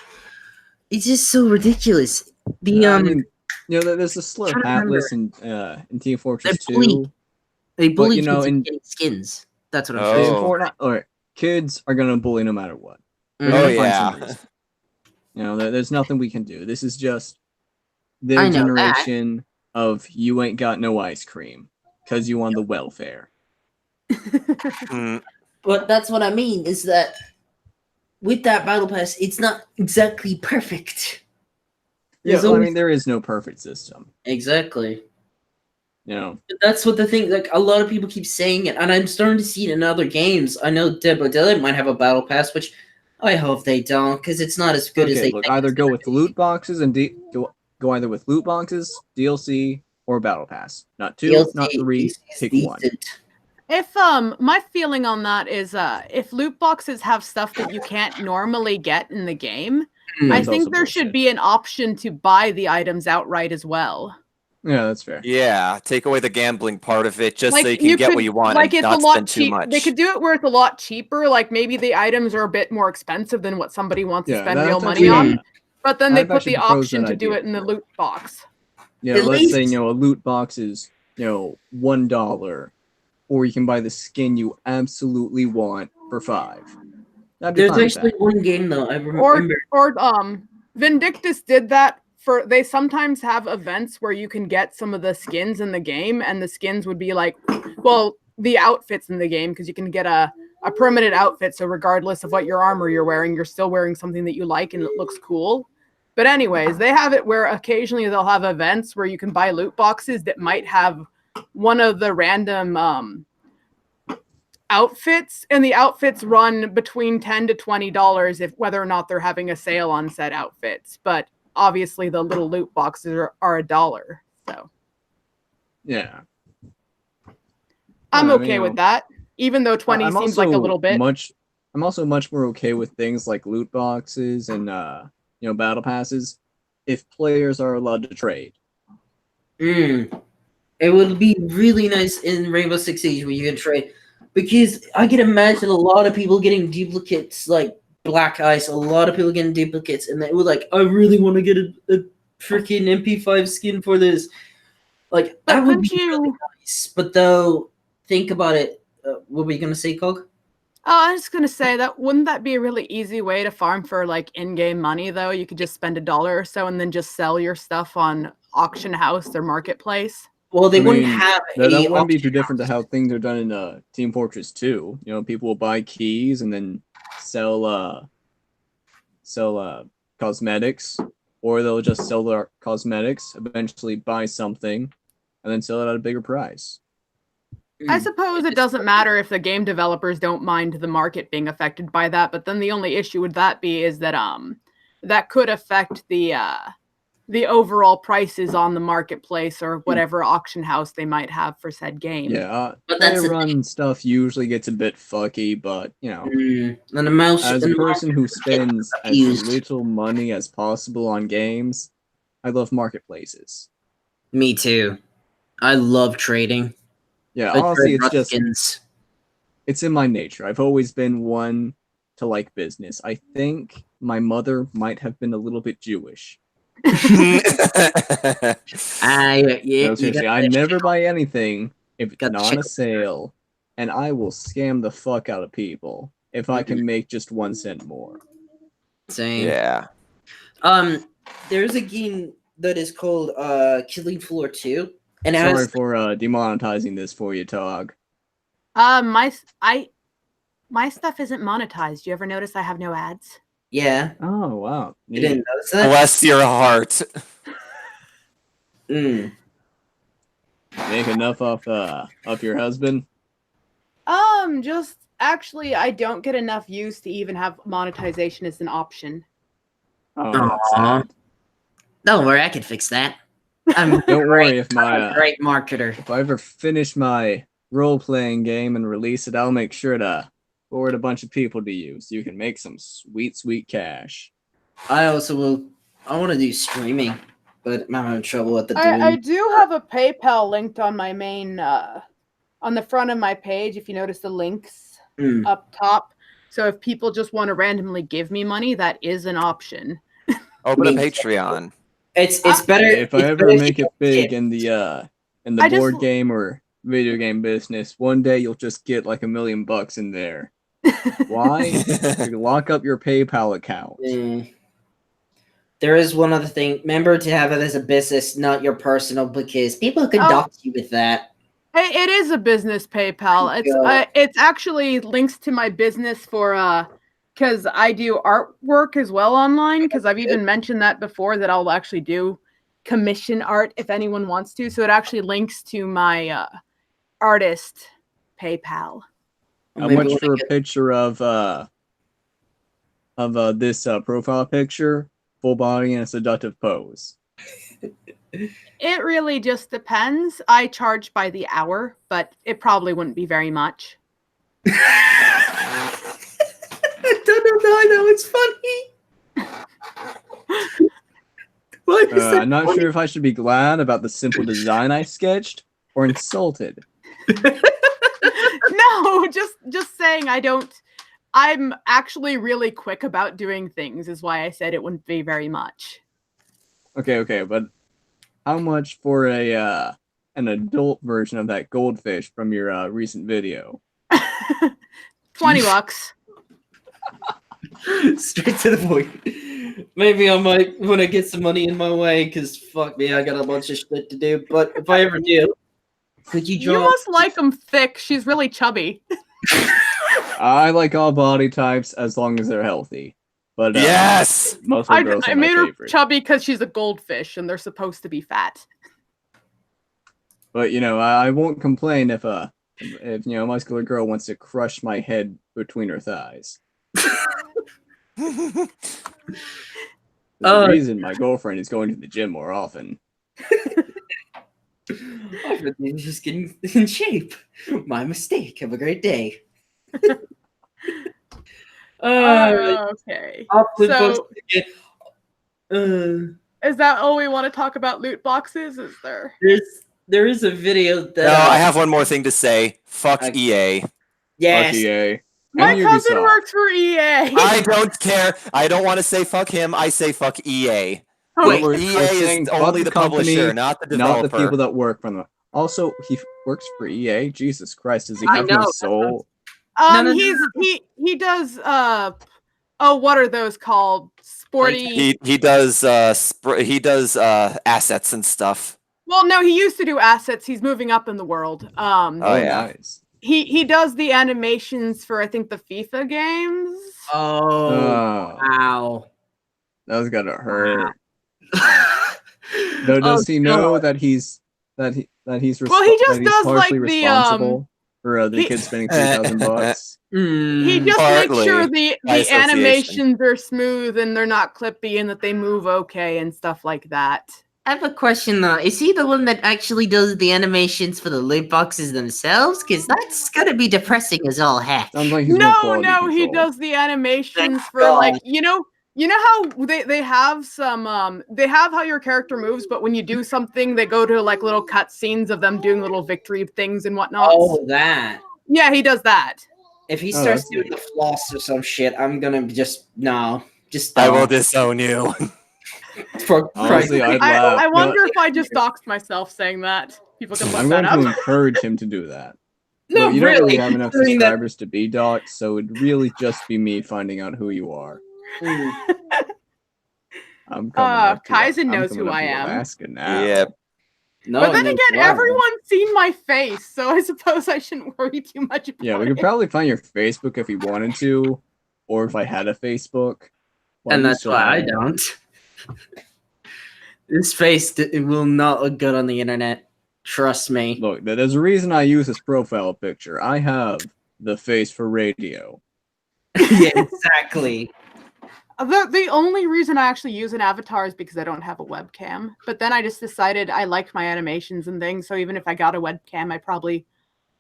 It's just so ridiculous. The I mean, there's a Slur trying to remember. Hatless in Team Fortress They're bullied. 2. They bully you know, kids in- into getting skins. That's what I'm Oh. saying. In Fortnite, or kids are gonna bully no matter what. They're Mhm. gonna Oh, find yeah. some reason. There's nothing we can do. This is just their I know that. generation of you ain't got no ice cream because you on the welfare. Mm, But that's what I mean is that with that battle pass, it's not exactly perfect. Yeah, There's I always- mean there is no perfect system. Exactly. That's what the thing. Like a lot of people keep saying it, and I'm starting to see it in other games. I know Dead by Daylight might have a battle pass, which I hope they don't, because it's not as good as Okay, they look, think either it's go gonna with be. loot boxes and go either with loot boxes, DLC, or battle pass. Not two, DLC not three. is Pick one. decent. If my feeling on that is if loot boxes have stuff that you can't normally get in the game, Hmm. I That's think also there should bullshit. be an option to buy the items outright as well. Yeah, that's fair. yeah, take away the gambling part of it just so Like, you can get could- what you want like and it's not a lot spend too cheap. much. They could do it where it's a lot cheaper. Like maybe the items are a bit more expensive than what somebody wants to Yeah, spend that's real money actually- on. But then they I've put actually the proposed option that to do idea it in the before. loot box. Yeah, At let's say least- a loot box is $1, or you can buy the skin you absolutely want for $5. That'd be There's fine with actually that. one game though I remember. Or Vindictus did that for they sometimes have events where you can get some of the skins in the game, and the skins would be like, well, the outfits in the game, because you can get a permanent outfit, so regardless of what your armor you're wearing, you're still wearing something that you like and it looks cool. But anyways, they have it where occasionally they'll have events where you can buy loot boxes that might have one of the random outfits, and the outfits run between $10 to $20 if whether or not they're having a sale on said outfits. But obviously the little loot boxes are $1. So Yeah. I'm I mean, okay with that. Even though 20 I'm seems like a also little bit. I'm also much more okay with things like loot boxes and battle passes if players are allowed to trade. Mm. It would be really nice in Rainbow Six Siege where you can trade, because I can imagine a lot of people getting duplicates like Black Ice. A lot of people getting duplicates, and they were like, "I really want to get a freaking MP5 skin for this." Like that would be really nice. But though, think about it. What were you gonna say, Cog? I was just gonna say that wouldn't that be a really easy way to farm for like in-game money though? You could just spend $1 or so and then just sell your stuff on auction house or marketplace. Well, they I wouldn't mean, have That a wouldn't be too auction different to house. how things are done in Team Fortress 2. People will buy keys and then sell cosmetics, or they'll just sell their cosmetics, eventually buy something, and then sell it at a bigger price. I suppose it doesn't matter if the game developers don't mind the market being affected by that, but then the only issue with that be is that that could affect the overall prices on the marketplace or whatever auction house they might have for said game. Yeah, But that's the player-run stuff usually gets a bit fucky, but And the mouse. as and a the mouse person who get spends as confused. little money as possible on games, I love marketplaces. Me too. I love trading. Yeah, I honestly, trade it's Ruskins. it's in my nature. I've always been one to like business. I think my mother might have been a little bit Jewish. Yeah, No, you seriously, got I that never shit. buy anything if it's Got not shit. a sale, and I will scam the fuck out of people if I can make just 1 cent more. Same. yeah. There's a game that is called Killing Floor 2, and it Sorry has for demonetizing this for you, Tog. My stuff isn't monetized. You ever notice I have no ads? yeah. Oh wow, You neat. didn't notice that? Bless your heart. Mm. Make enough off your husband. Just actually, I don't get enough views to even have monetization as an option. Oh, that's Aw. sad. Don't worry, I can fix that. I'm Don't worry if I'm my a great marketer. if I ever finish my role-playing game and release it, I'll make sure to forward a bunch of people to you so you can make some sweet cash. I also will. I want to do streaming, but I'm having trouble at the I doing. do have a PayPal linked on my main on the front of my page. If you notice the links Mm. up top, So if people just want to randomly give me money, that is an option. Open a Me. Patreon. It's better If I it's ever better if make you it big get- in the I just- board game or video game business, one day you'll just get like $1 million in there. Why? You lock up your PayPal account. There is one other thing. Remember to have it as a business, not your personal, because people can Oh. dox you with that. It is a business PayPal. It's actually links to my business for because I do artwork as well online. Because I've even mentioned that before that I'll actually do commission art if anyone wants to. So it actually links to my artist PayPal. How Maybe much when for I a get- picture of this profile picture, full body in a seductive pose? It really just depends. I charge by the hour, but it probably wouldn't be very much. I don't know. I know it's funny. Why is that I'm not funny? sure if I should be glad about the simple design I sketched or insulted. No, just saying I don't. I'm actually really quick about doing things, is why I said it wouldn't be very much. Okay, but how much for an adult version of that goldfish from your recent video? $20. Straight to the point. Maybe I might when I get some money in my way, because fuck me, I got a bunch of shit to do. But if I ever do, could you You draw? must like them thick. She's really chubby. I like all body types as long as they're healthy. But Yes. muscle I girls are my made her favorite. chubby because she's a goldfish and they're supposed to be fat. But I won't complain if a muscular girl wants to crush my head between her thighs. There's a reason my girlfriend is going to the gym more often. I've been just getting in shape. My mistake. Have a great day. Okay. I'll flip So- books again. Is that all we want to talk about loot boxes? Is there? There is a video that No, I have one more thing to say. Fuck I- EA. yes. Fuck EA. My And cousin Ubisoft. works for E EA. I don't care. I don't want to say fuck him. I say fuck EA. Wait, We're EA saying is fuck only the company, publisher, not the not developer. the people that work for them. Also, he works for EA. Jesus Christ, does he I have know, no that's soul? no, He does oh, what are those called? Sporty. He does assets and stuff. Well, no, he used to do assets. He's moving up in the world. Oh, yeah. Nice. He does the animations for I think the FIFA games. Oh, Oh, wow. that's gotta hurt. No, does Oh, he know that he's Well, he just that he's does, like, partially the, responsible for the he- kid spending $3,000? He just Partly makes sure the by association. animations are smooth and they're not clippy and that they move okay and stuff like that. I have a question though. Is he the one that actually does the animations for the loot boxes themselves? Because that's gonna be depressing as all heck. Sounds like he's more No, quality no, he control. does the animations for God. like you know how they have some they have how your character moves, but when you do something, they go to like little cut scenes of them doing little victory things and whatnot. Oh, that. Yeah, he does that. If he Oh, starts that's doing neat. the floss or some shit, I'm gonna just just I will stop. disown you. For Honestly, Christ's I'd laugh. I No, wonder if I just doxed myself saying that. People can look I'm that going to up. encourage him to do that. No, But you don't really, really have enough doing that- subscribers to be doxxed, so it'd really just be me finding out who you are. Mm. I'm coming up to Kaizen I'm knows coming who up I to am. Alaska now. Yep. No, But then no, again, wow. everyone's seen my face, so I suppose I shouldn't worry too much about Yeah, we it. could probably find your Facebook if we wanted to, or if I had a Facebook. Well, And you that's still why I have it. don't. This face it will not look good on the internet. Trust me. Look, there's a reason I use this profile picture. I have the face for radio. Yeah, exactly. The only reason I actually use an avatar is because I don't have a webcam. But then I just decided I liked my animations and things, so even if I got a webcam, I probably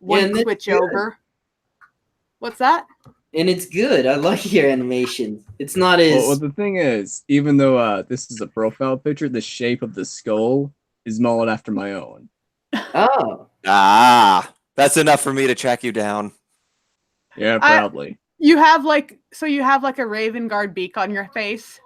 wouldn't and that's switch good. over. What's that? And it's good. I like your animation. It's not as Well, the thing is, even though this is a profile picture, the shape of the skull is modeled after my own. oh. Ah, that's enough for me to track you down. Yeah, I- probably. You have like a Raven Guard beak on your face.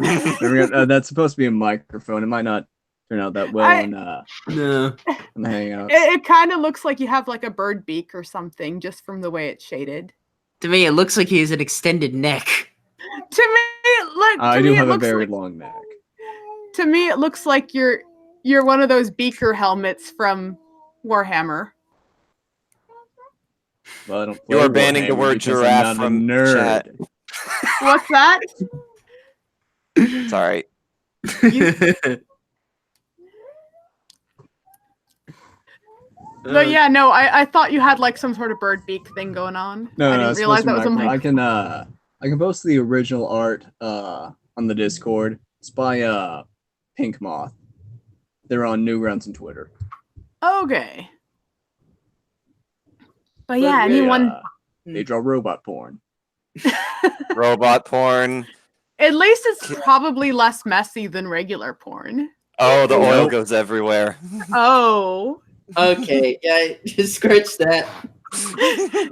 That's supposed to be a microphone. It might not turn out that well I- on No. the Hangouts. It kind of looks like you have like a bird beak or something, just from the way it's shaded. To me, it looks like he has an extended neck. To me, look. I To do me, it have a looks very like, long neck. to me, it looks like you're one of those beaker helmets from Warhammer. Well, I don't play You are banning the Warhammer word because giraffe I'm not from a nerd. chat. What's that? Sorry. But yeah, no, I thought you had like some sort of bird beak thing going on. No, I no, didn't it's realize supposed that to was be a microphone. mic. I can post the original art on the Discord. It's by Pink Moth. They're on Newgrounds and Twitter. Okay. But yeah, They, anyone. they draw robot porn. Robot porn. At least it's probably less messy than regular porn. Oh, the oil Nope. goes everywhere. Oh. Okay, yeah, just scratch that.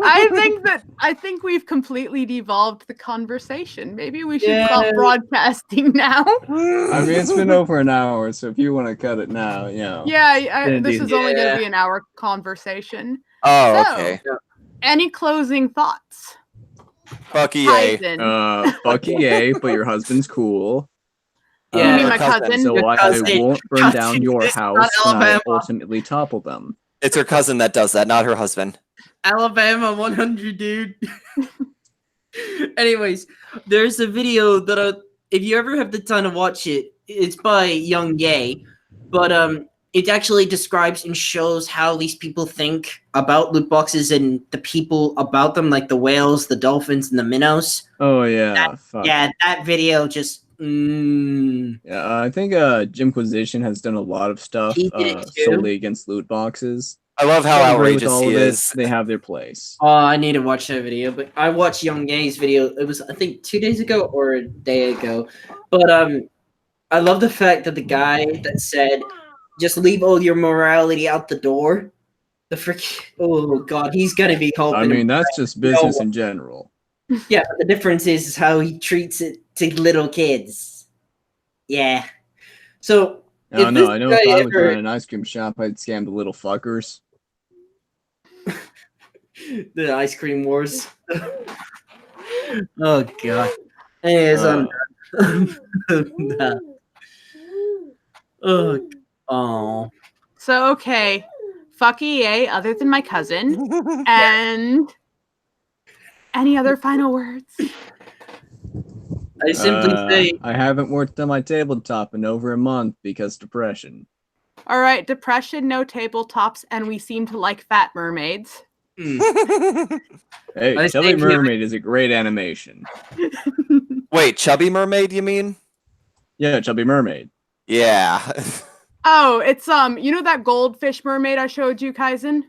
I think we've completely devolved the conversation. Maybe we should stop Yeah. broadcasting now. I mean, it's been over an hour, so if you want to cut it now, you know. Yeah, Indeed. this is only going Yeah. to be an hour conversation. Oh, So, okay. Any closing thoughts? Fucky yay. Tyson. Fuck EA, but your husband's cool. You mean my cousin. cousin? So I cousin- won't burn cousin down your is house not when I Alabama. ultimately topple them. It's her cousin that does that, not her husband. Alabama 100, dude. Anyways, there's a video that if you ever have the time to watch it, it's by Young Gay, but it actually describes and shows how these people think about loot boxes and the people about them, like the whales, the dolphins, and the minnows. Oh yeah, fuck. Yeah, that video just. Yeah, I think Jimquisition has done a lot of stuff He did it too. solely against loot boxes. I love how I agree with outrageous all he of it. is. They have their place. Oh, I need to watch that video, but I watched Young Gay's video. It was, I think, 2 days ago or a day ago. But I love the fact that the guy that said, "Just leave all your morality out the door." The frick! Oh God, he's gonna be called. I mean, that's just business in general. Yeah, but the difference is how he treats it to little kids. Yeah. So No, If no, this I know guy if I was ever- running an ice cream shop, I'd scam the little fuckers. the ice cream wars. Oh God. Anyways, oh. So, okay. Fuck EA, other than my cousin. And any other final words? I simply say, I haven't worked on my tabletop in over a month because depression. All right, depression, no tabletops, and we seem to like fat mermaids. Hey, I Chubby think you- Mermaid is a great animation. Wait, Chubby Mermaid, you mean? Yeah, Chubby Mermaid. Yeah. Oh, it's you know that goldfish mermaid I showed you, Kaizen?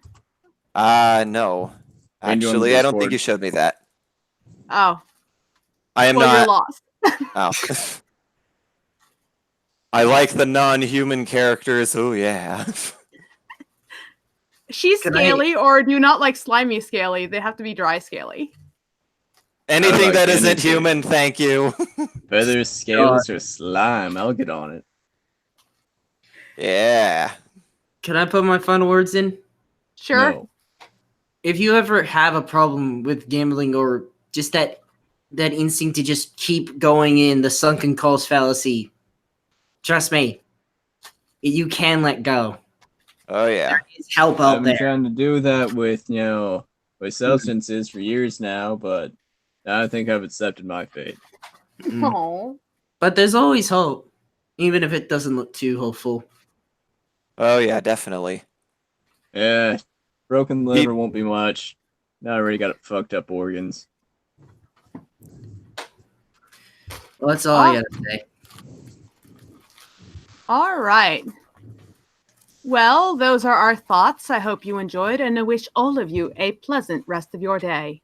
No. And you're on Actually, I don't think Discord. you showed me that. Oh, I am well, you're not. lost. Oh. I like the non-human characters. Oh yeah. She's Can I- scaly, or do you not like slimy scaly? They have to be dry scaly. Anything like that isn't anything. human, thank you. Feathers, scales, or slime. I'll get on it. Yeah. can I put my final words in? Sure. No. If you ever have a problem with gambling or just that instinct to just keep going in the sunken cost fallacy, trust me, you can let go. Oh yeah. There is help I've out been there. trying to do that with, with substances for years now, but I think I've accepted my fate. Aw. But there's always hope, even if it doesn't look too hopeful. Oh yeah, definitely. Yeah, broken liver won't be much. Now I already got fucked up organs. Well, that's all I gotta say. All right. Well, those are our thoughts. I hope you enjoyed, and I wish all of you a pleasant rest of your day.